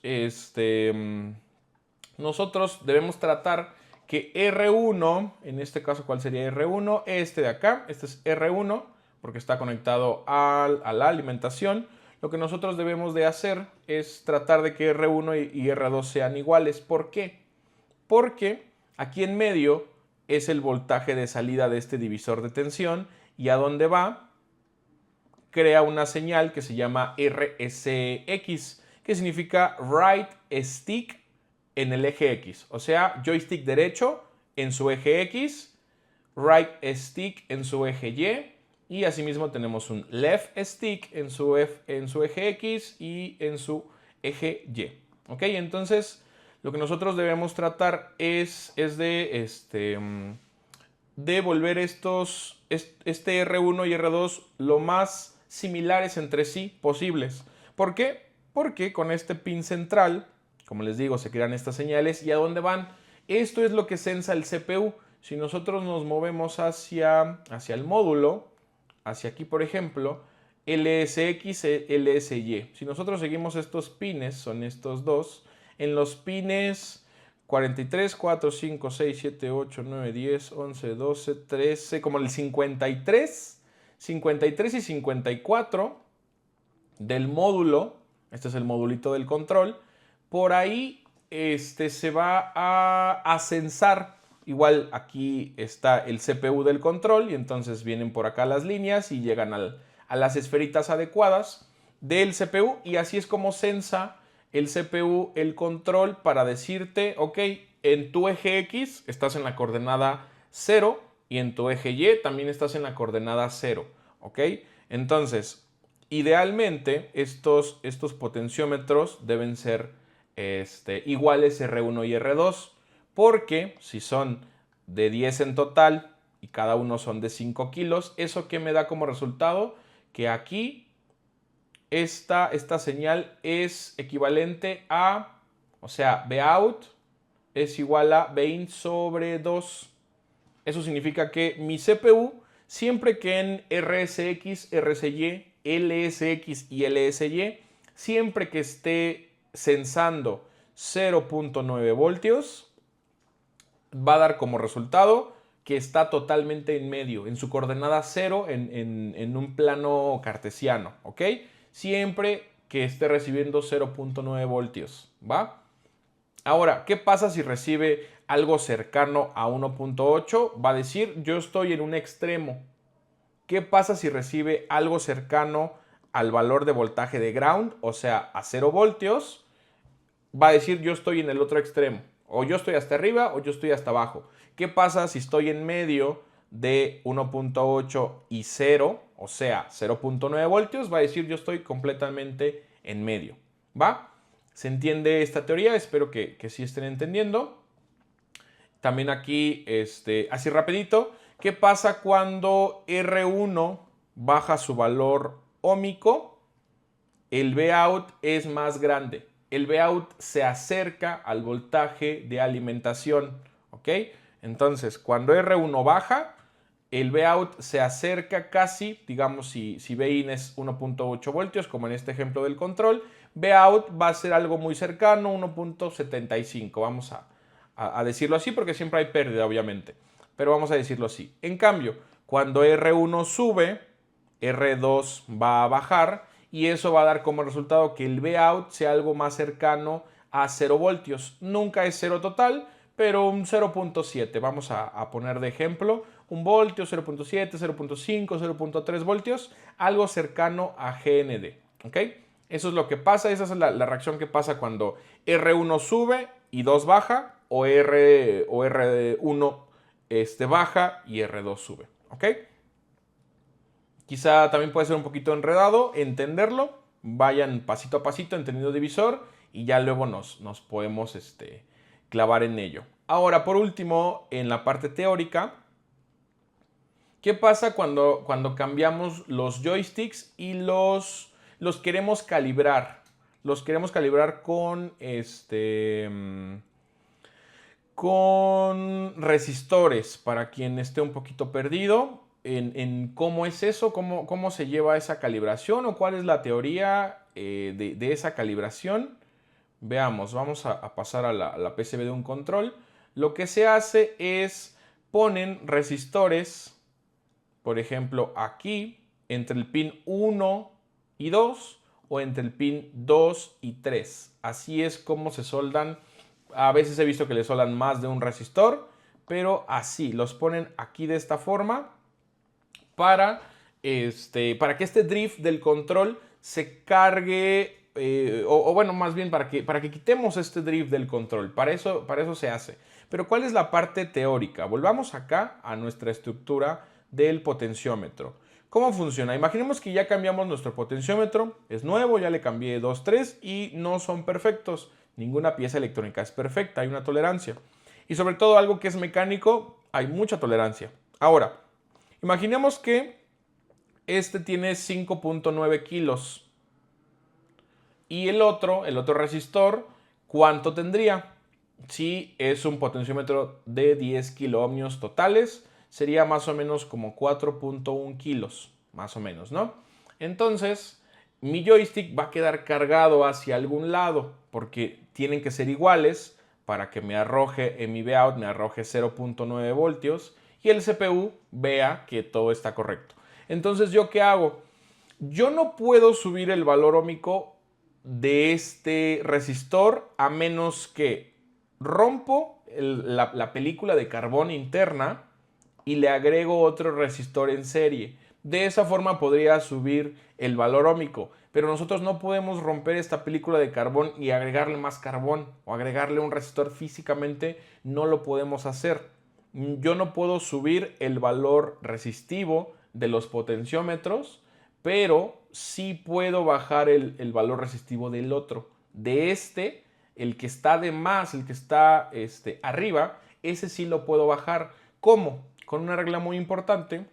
debemos tratar que R1, en este caso, ¿cuál sería R1? Este de acá, este es R1, porque está conectado a la alimentación. Lo que nosotros debemos de hacer es tratar de que R1 y R2 sean iguales. ¿Por qué? Porque aquí en medio es el voltaje de salida de este divisor de tensión. ¿Y a dónde va? crea una señal que se llama RSX, que significa Right Stick en el eje X. O sea, joystick derecho en su eje X, Right Stick en su eje Y, y asimismo tenemos un Left Stick en su eje X y en su eje Y. ¿Ok? Entonces, lo que nosotros debemos tratar es de volver este R1 y R2 lo más similares entre sí posibles. ¿Por qué? Porque con este pin central, como les digo, se crean estas señales. ¿Y a dónde van? Esto es lo que sensa el CPU. Si nosotros nos movemos hacia el módulo, hacia aquí por ejemplo, LSX, LSY. Si nosotros seguimos estos pines, son estos dos, en los pines 43, 4, 5, 6, 7, 8, 9, 10, 11, 12, 13, como el 53 y 54 del módulo, este es el modulito del control, por ahí se va a censar. Igual aquí está el CPU del control y entonces vienen por acá las líneas y llegan a las esferitas adecuadas del CPU, y así es como censa el CPU el control para decirte, ok, en tu eje X estás en la coordenada 0 y en tu eje Y también estás en la coordenada 0, ok. Entonces, idealmente estos potenciómetros deben ser iguales R1 y R2, porque si son de 10 en total y cada uno son de 5 kilos, ¿eso qué me da como resultado? Que aquí esta señal es equivalente a, o sea, Vout es igual a 20/2. Eso significa que mi CPU, siempre que en RSX, RSY, LSX y LSY, siempre que esté censando 0.9 voltios, va a dar como resultado que está totalmente en medio, en su coordenada 0, en un plano cartesiano, ¿ok? Siempre que esté recibiendo 0.9 voltios, ¿va? Ahora, ¿qué pasa si recibe algo cercano a 1.8? Va a decir, yo estoy en un extremo. ¿Qué pasa si recibe algo cercano al valor de voltaje de ground, o sea, a 0 voltios? Va a decir, yo estoy en el otro extremo. O yo estoy hasta arriba o yo estoy hasta abajo. ¿Qué pasa si estoy en medio de 1.8 y 0, o sea, 0.9 voltios? Va a decir, yo estoy completamente en medio. ¿Va? ¿Se entiende esta teoría? Espero que sí estén entendiendo. También aquí, así rapidito, ¿qué pasa cuando R1 baja su valor óhmico? El Vout es más grande. El Vout se acerca al voltaje de alimentación, ¿ok? Entonces, cuando R1 baja, el Vout se acerca casi, digamos, si Vin es 1.8 voltios, como en este ejemplo del control, Vout va a ser algo muy cercano, 1.75. Vamos a decirlo así porque siempre hay pérdida, obviamente. Pero vamos a decirlo así. En cambio, cuando R1 sube, R2 va a bajar y eso va a dar como resultado que el Vout sea algo más cercano a 0 voltios. Nunca es 0 total, pero un 0.7. Vamos a poner de ejemplo un voltio, 0.7, 0.5, 0.3 voltios, algo cercano a GND. ¿Ok? Eso es lo que pasa, esa es la reacción que pasa cuando R1 sube y 2 baja, o R1 baja y R2 sube. ¿Ok? Quizá también puede ser un poquito enredado entenderlo. Vayan pasito a pasito entendiendo divisor y ya luego nos podemos clavar en ello. Ahora, por último, en la parte teórica, ¿qué pasa cuando cambiamos los joysticks y los queremos calibrar? Los queremos calibrar con resistores, para quien esté un poquito perdido en cómo es eso, cómo se lleva esa calibración o cuál es la teoría de esa calibración. Veamos, vamos a pasar a la PCB de un control. Lo que se hace es ponen resistores, por ejemplo, aquí, entre el pin 1 y 2 o entre el pin 2 y 3. Así es como se soldan. A veces he visto que le soldan más de un resistor, pero así, los ponen aquí de esta forma para para que este drift del control se cargue, o bueno, más bien para que quitemos este drift del control. Para eso se hace. Pero ¿cuál es la parte teórica? Volvamos acá a nuestra estructura del potenciómetro. ¿Cómo funciona? Imaginemos que ya cambiamos nuestro potenciómetro, es nuevo, ya le cambié 2, 3 y no son perfectos. Ninguna pieza electrónica es perfecta, hay una tolerancia. Y sobre todo algo que es mecánico, hay mucha tolerancia. Ahora, imaginemos que este tiene 5.9 kilos y el otro resistor, ¿cuánto tendría? Si es un potenciómetro de 10 kiloohmios totales, sería más o menos como 4.1 kilos, más o menos, ¿no? Entonces, mi joystick va a quedar cargado hacia algún lado, porque tienen que ser iguales para que me arroje en mi Vout, me arroje 0.9 voltios y el CPU vea que todo está correcto. Entonces, ¿yo qué hago? Yo no puedo subir el valor óhmico de este resistor a menos que rompo la película de carbón interna y le agrego otro resistor en serie. De esa forma podría subir el valor óhmico, pero nosotros no podemos romper esta película de carbón y agregarle más carbón o agregarle un resistor físicamente, no lo podemos hacer. Yo no puedo subir el valor resistivo de los potenciómetros, pero sí puedo bajar el valor resistivo del otro. De el que está de más, el que está arriba, ese sí lo puedo bajar. ¿Cómo? Con una regla muy importante.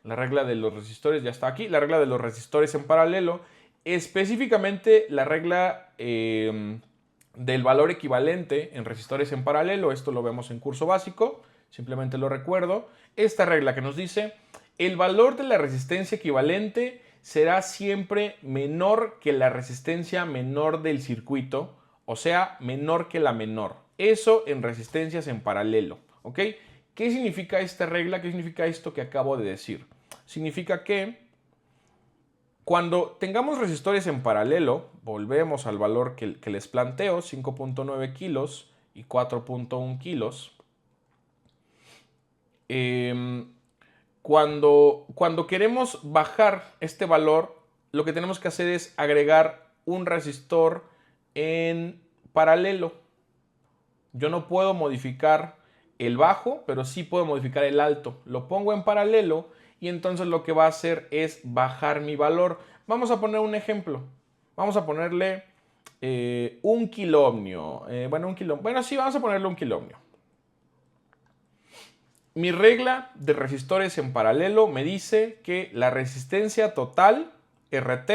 La regla de los resistores ya está aquí. La regla de los resistores en paralelo. Específicamente la regla del valor equivalente en resistores en paralelo. Esto lo vemos en curso básico. Simplemente lo recuerdo. Esta regla que nos dice: el valor de la resistencia equivalente será siempre menor que la resistencia menor del circuito, o sea, menor que la menor. Eso en resistencias en paralelo, ¿ok? ¿Qué significa esta regla? ¿Qué significa esto que acabo de decir? Significa que cuando tengamos resistores en paralelo, volvemos al valor que les planteo, 5.9 kilos y 4.1 kilos. Cuando queremos bajar este valor, lo que tenemos que hacer es agregar un resistor en paralelo. Yo no puedo modificar el bajo, pero sí puedo modificar el alto. Lo pongo en paralelo y entonces lo que va a hacer es bajar mi valor. Vamos a poner un ejemplo. Vamos a ponerle 1 kiloohmio. Bueno, sí, vamos a ponerle 1 kiloohmio. Mi regla de resistores en paralelo me dice que la resistencia total, RT,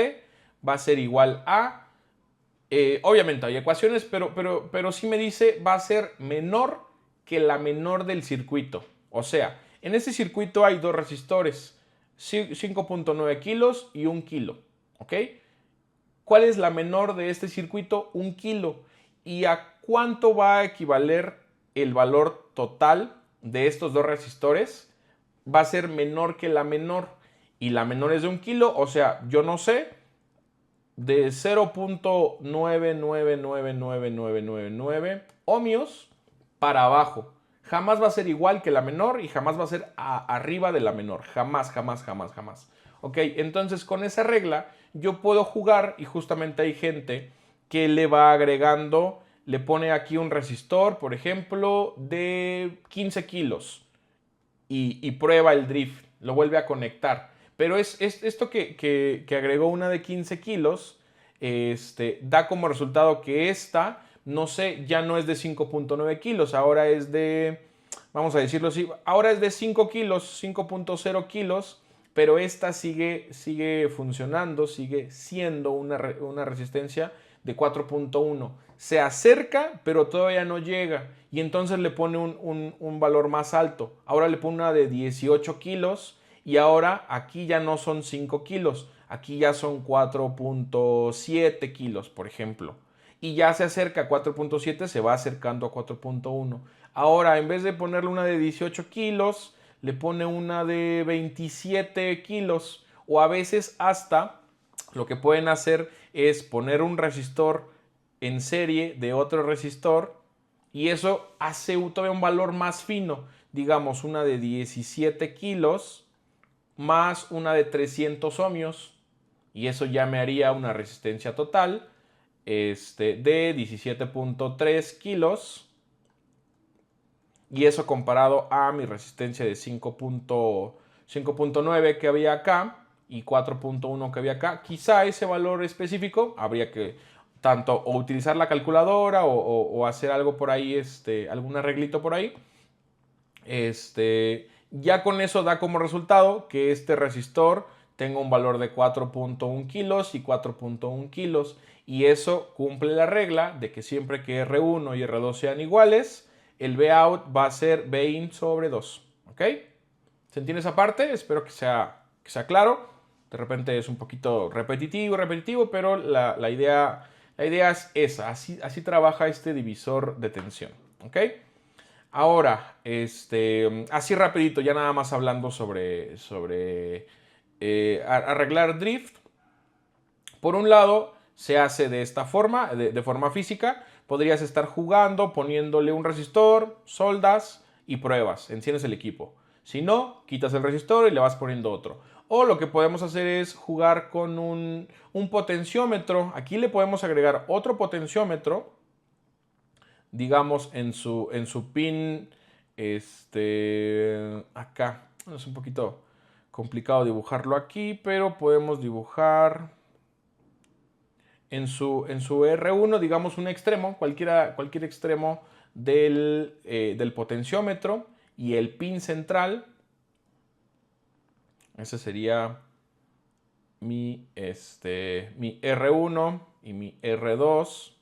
va a ser igual a... obviamente hay ecuaciones, pero sí me dice va a ser menor que la menor del circuito. O sea, en este circuito hay dos resistores, 5.9 kilos y 1 kilo. ¿Ok? ¿Cuál es la menor de este circuito? 1 kilo. ¿Y a cuánto va a equivaler el valor total de estos dos resistores? Va a ser menor que la menor. Y la menor es de 1 kilo, o sea, yo no sé, de 0.9999999 ohmios para abajo. Jamás va a ser igual que la menor y jamás va a ser arriba de la menor. Jamás, jamás, jamás, jamás. Ok, entonces con esa regla yo puedo jugar y justamente hay gente que le va agregando, le pone aquí un resistor, por ejemplo, de 15 kilos y prueba el drift, lo vuelve a conectar. Pero es esto que agregó una de 15 kilos, da como resultado que esta, no sé, ya no es de 5.9 kilos, ahora es de, vamos a decirlo así, ahora es de 5 kilos, 5.0 kilos, pero esta sigue funcionando, sigue siendo una resistencia de 4.1. Se acerca, pero todavía no llega. Y entonces le pone un valor más alto. Ahora le pone una de 18 kilos y ahora aquí ya no son 5 kilos. Aquí ya son 4.7 kilos, por ejemplo. Y ya se acerca a 4.7, se va acercando a 4.1. Ahora, en vez de ponerle una de 18 kilos, le pone una de 27 kilos. O a veces hasta lo que pueden hacer es poner un resistor en serie de otro resistor y eso hace todavía un valor más fino. Digamos una de 17 kilos más una de 300 ohmios. Y eso ya me haría una resistencia total de 17.3 kilos. Y eso comparado a mi resistencia de 5.9 que había acá y 4.1 que había acá. Quizá ese valor específico habría que tanto o utilizar la calculadora o hacer algo por ahí, algún arreglito por ahí. Ya con eso da como resultado que este resistor tenga un valor de 4.1 kilos y 4.1 kilos. Y eso cumple la regla de que siempre que R1 y R2 sean iguales, el Vout va a ser Vin sobre 2. ¿Ok? ¿Se entiende esa parte? Espero que sea claro. De repente es un poquito repetitivo, pero la idea es esa. Así trabaja este divisor de tensión. ¿Ok? Ahora, así rapidito, ya nada más hablando sobre arreglar drift. Por un lado, se hace de esta forma, de forma física. Podrías estar jugando, poniéndole un resistor, soldas y pruebas, enciendes el equipo. Si no, quitas el resistor y le vas poniendo otro. O lo que podemos hacer es jugar con un potenciómetro. Aquí le podemos agregar otro potenciómetro, digamos en su pin, acá. Es un poquito complicado dibujarlo aquí, pero podemos dibujar en su R1, digamos un extremo, cualquier extremo del potenciómetro, y el pin central. Ese sería mi R1 y mi R2.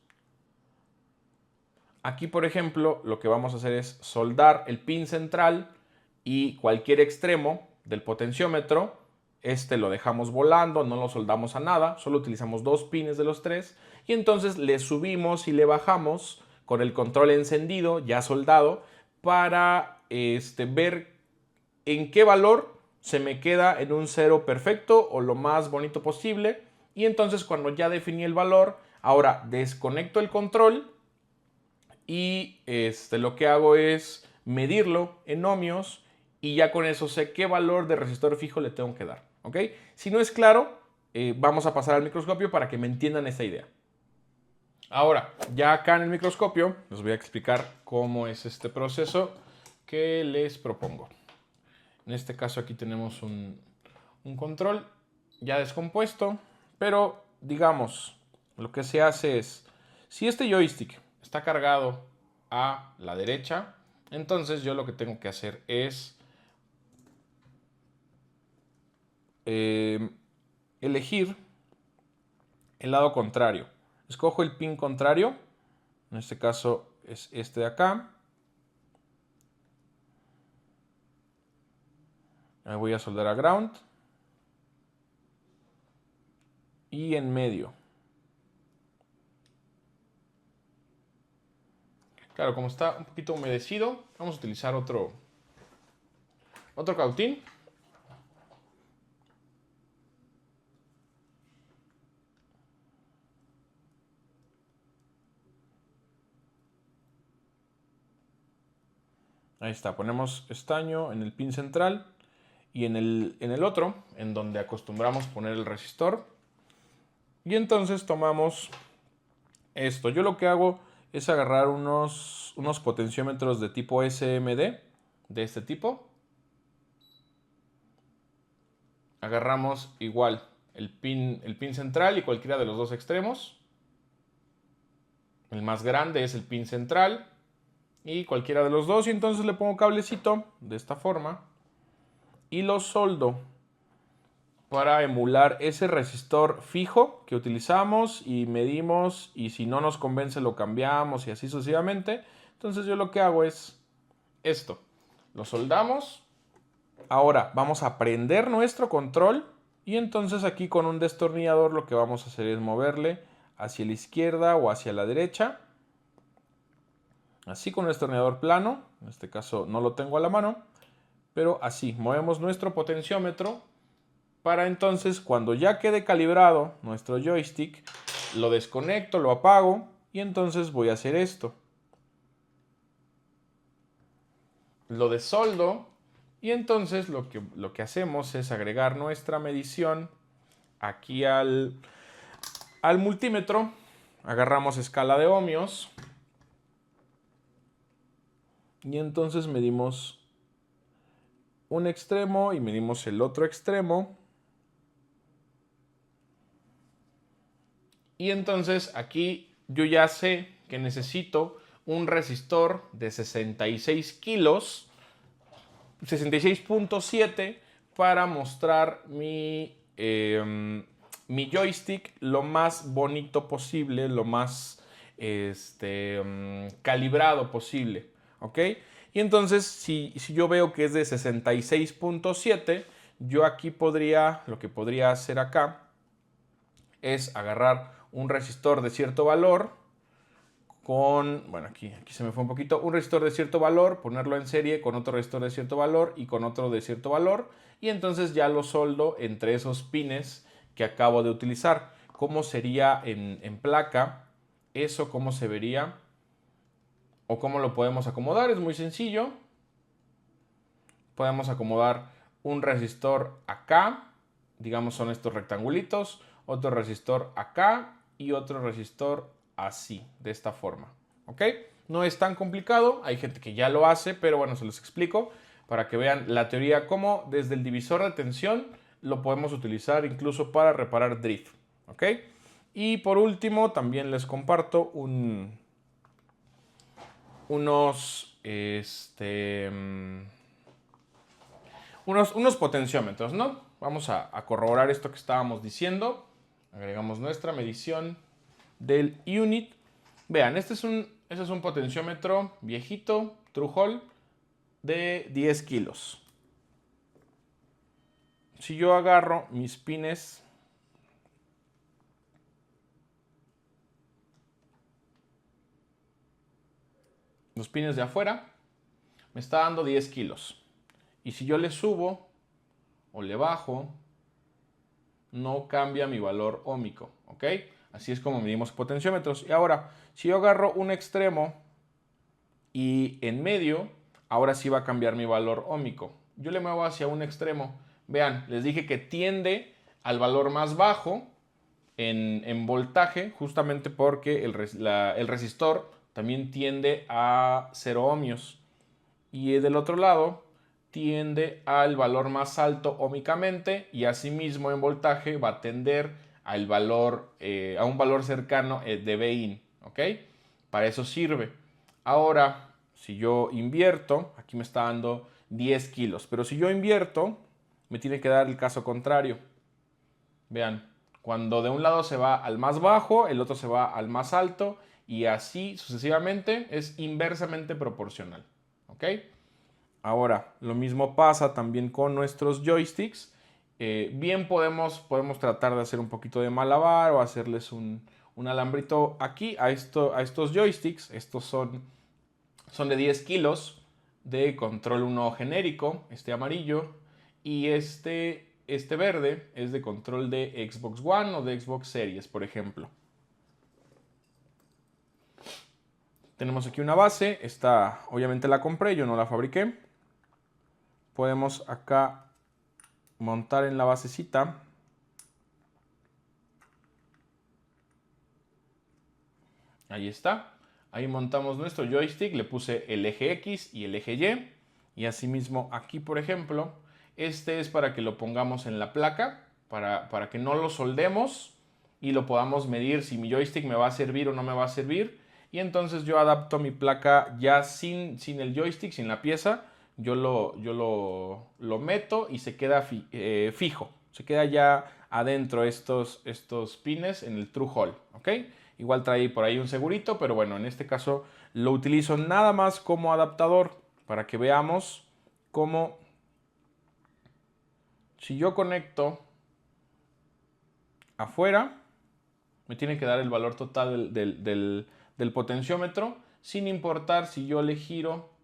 Aquí, por ejemplo, lo que vamos a hacer es soldar el pin central y cualquier extremo del potenciómetro. Lo dejamos volando, no lo soldamos a nada, solo utilizamos 2 pines de los 3 y entonces le subimos y le bajamos con el control encendido, ya soldado, para ver en qué valor se me queda en un 0 perfecto o lo más bonito posible. Y entonces cuando ya definí el valor, ahora desconecto el control y lo que hago es medirlo en ohmios y ya con eso sé qué valor de resistor fijo le tengo que dar. ¿Ok? Si no es claro, vamos a pasar al microscopio para que me entiendan esta idea. Ahora, ya acá en el microscopio, les voy a explicar cómo es este proceso que les propongo. En este caso aquí tenemos un control ya descompuesto, pero digamos, lo que se hace es, si este joystick está cargado a la derecha, entonces yo lo que tengo que hacer es elegir el lado contrario. Escojo el pin contrario, en este caso es este de acá. Ahí voy a soldar a ground. Y en medio. Claro, como está un poquito humedecido, vamos a utilizar otro cautín. Ahí está, ponemos estaño en el pin central y en el otro, en donde acostumbramos poner el resistor. Y entonces tomamos esto. Yo lo que hago es agarrar unos potenciómetros de tipo SMD, de este tipo. Agarramos igual el pin central y cualquiera de los dos extremos. El más grande es el pin central y cualquiera de los dos, y entonces le pongo cablecito de esta forma y lo soldo para emular ese resistor fijo que utilizamos y medimos, y si no nos convence lo cambiamos y así sucesivamente. Entonces yo lo que hago es esto, lo soldamos. Ahora vamos a prender nuestro control y entonces aquí con un destornillador lo que vamos a hacer es moverle hacia la izquierda o hacia la derecha. Así con un destornillador plano, en este caso no lo tengo a la mano, pero así movemos nuestro potenciómetro para entonces cuando ya quede calibrado nuestro joystick, lo desconecto, lo apago y entonces voy a hacer esto. Lo desoldo Y entonces lo que hacemos es agregar nuestra medición aquí al multímetro. Agarramos escala de ohmios. Y entonces medimos un extremo y medimos el otro extremo. Y entonces aquí yo ya sé que necesito un resistor de 66 kilos, 66.7, para mostrar mi joystick lo más bonito posible, lo más calibrado posible. ¿Ok? Y entonces, si yo veo que es de 66.7, yo aquí lo que podría hacer acá es agarrar un resistor de cierto valor bueno, aquí se me fue un poquito, un resistor de cierto valor, ponerlo en serie con otro resistor de cierto valor y con otro de cierto valor, y entonces ya lo soldo entre esos pines que acabo de utilizar. ¿Cómo sería en placa? Eso, ¿cómo se vería? ¿O cómo lo podemos acomodar? Es muy sencillo. Podemos acomodar un resistor acá, digamos son estos rectangulitos, otro resistor acá y otro resistor así, de esta forma. ¿Ok? No es tan complicado, hay gente que ya lo hace, pero bueno, se los explico para que vean la teoría, cómo desde el divisor de tensión lo podemos utilizar incluso para reparar drift. ¿Ok? Y por último, también les comparto unos potenciómetros, ¿no? Vamos a corroborar esto que estábamos diciendo. Agregamos nuestra medición del unit. Vean, este es un potenciómetro viejito, True Hall, de 10 kilos. Si yo agarro mis pines, los pines de afuera, me está dando 10 kilos. Y si yo le subo o le bajo, no cambia mi valor óhmico, ¿ok? Así es como medimos potenciómetros. Y ahora, si yo agarro un extremo y en medio, ahora sí va a cambiar mi valor óhmico. Yo le muevo hacia un extremo. Vean, les dije que tiende al valor más bajo en voltaje, justamente porque el resistor también tiende a 0 ohmios. Y del otro lado tiende al valor más alto óhmicamente, y asimismo en voltaje va a tender a un valor cercano de Bin. ¿Ok? Para eso sirve. Ahora, si yo invierto, aquí me está dando 10 kilos, pero si yo invierto, me tiene que dar el caso contrario. Vean, cuando de un lado se va al más bajo, el otro se va al más alto, y así sucesivamente, es inversamente proporcional. ¿Ok? Ahora, lo mismo pasa también con nuestros joysticks. Bien podemos tratar de hacer un poquito de malabar o hacerles un alambrito aquí a estos joysticks. Estos son de 10 kilos de control 1 genérico, este amarillo, y este verde es de control de Xbox One o de Xbox Series, por ejemplo. Tenemos aquí una base, esta obviamente la compré, yo no la fabriqué. Podemos acá montar en la basecita ahí está. Ahí montamos nuestro joystick, le puse el eje X y el eje Y. Y asimismo aquí, por ejemplo, este es para que lo pongamos en la placa, para que no lo soldemos y lo podamos medir si mi joystick me va a servir o no me va a servir. Y entonces yo adapto mi placa ya sin el joystick, sin la pieza. Yo lo meto y se queda fijo. Se queda ya adentro estos pines en el True Hall. ¿Ok? Igual trae por ahí un segurito, pero bueno, en este caso lo utilizo nada más como adaptador para que veamos cómo, si yo conecto afuera, me tiene que dar el valor total del potenciómetro, sin importar si yo le giro.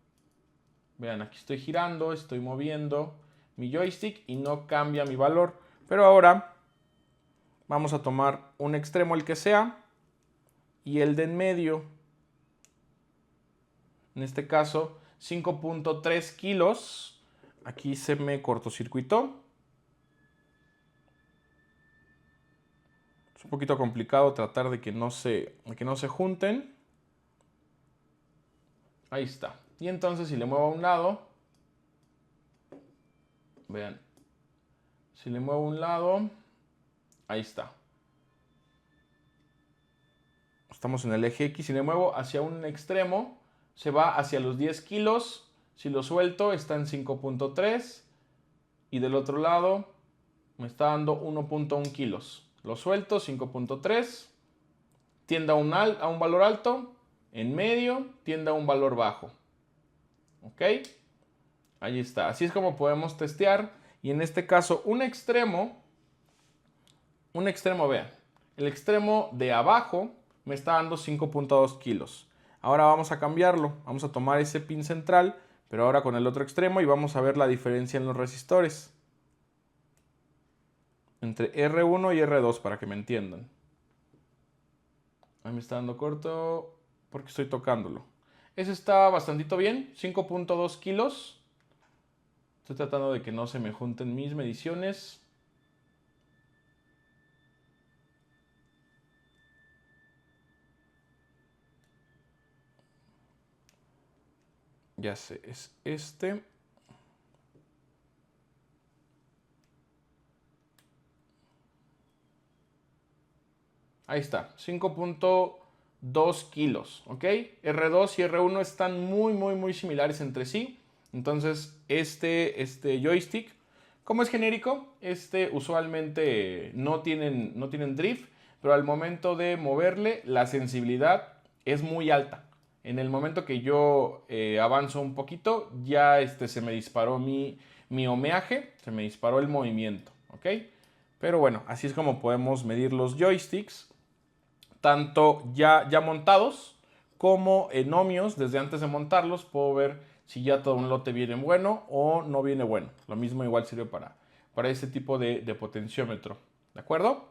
Vean, aquí estoy girando, estoy moviendo mi joystick y no cambia mi valor. Pero ahora vamos a tomar un extremo, el que sea, y el de en medio. En este caso, 5.3 kilos Aquí se me cortocircuitó. Es un poquito complicado tratar de que no se junten. Ahí está. Y entonces si le muevo a un lado, vean, si le muevo a un lado, ahí está. Estamos en el eje X. Si le muevo hacia un extremo, se va hacia los 10 kilos. Si lo suelto, está en 5.3. Y del otro lado, me está dando 1.1 kilos. Lo suelto, 5.3. Tiende a un valor alto. En medio, tiende a un valor bajo. ¿Ok? Ahí está. Así es como podemos testear. Y en este caso, un extremo, vean. El extremo de abajo me está dando 5.2 kilos. Ahora vamos a cambiarlo. Vamos a tomar ese pin central, pero ahora con el otro extremo, y vamos a ver la diferencia en los resistores. Entre R1 y R2 para que me entiendan. Ahí me está dando corto porque estoy tocándolo. Ese está bastantito bien, 5.2 kilos. Estoy tratando de que no se me junten mis mediciones. Ya sé, es este. Ahí está, 5.2 kilos, ¿ok? R2 y R1 están muy similares entre sí. Entonces, este joystick, como es genérico, usualmente no tienen drift, pero al momento de moverle, la sensibilidad es muy alta. En el momento que yo avanzo un poquito, ya se me disparó mi ohmeaje, se me disparó el movimiento, ¿ok? Pero bueno, así es como podemos medir los joysticks, tanto ya montados como en ohmios. Desde antes de montarlos puedo ver si ya todo un lote viene bueno o no viene bueno. Lo mismo igual sirve para este tipo de potenciómetro. ¿De acuerdo?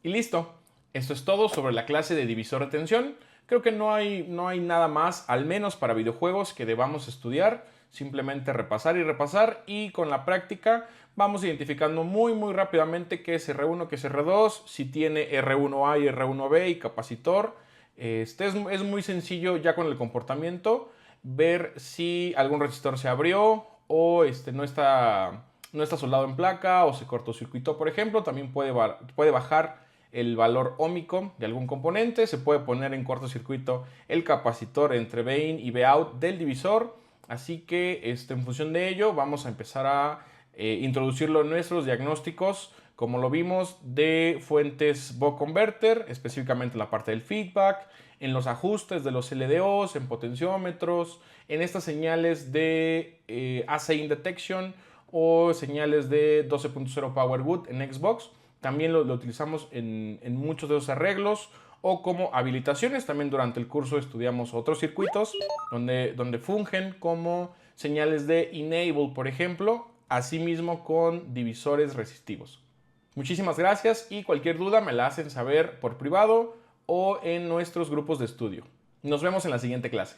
Y listo. Esto es todo sobre la clase de divisor de tensión. Creo que no hay nada más, al menos para videojuegos, que debamos estudiar. Simplemente repasar y repasar, y con la práctica vamos identificando muy rápidamente qué es R1, qué es R2, si tiene R1A y R1B y capacitor. Es muy sencillo ya con el comportamiento ver si algún resistor se abrió o no está soldado en placa o se cortocircuitó, por ejemplo. También puede bajar el valor óhmico de algún componente. Se puede poner en cortocircuito el capacitor entre Vin y Vout del divisor. Así que en función de ello vamos a empezar a introducirlo en nuestros diagnósticos, como lo vimos, de fuentes Buck Converter, específicamente en la parte del feedback, en los ajustes de los LDOs, en potenciómetros, en estas señales de AC-in detection o señales de 12.0 Power Good en Xbox. También lo utilizamos en muchos de los arreglos o como habilitaciones. También durante el curso estudiamos otros circuitos donde fungen como señales de enable, por ejemplo, asimismo con divisores resistivos. Muchísimas gracias, y cualquier duda me la hacen saber por privado o en nuestros grupos de estudio. Nos vemos en la siguiente clase.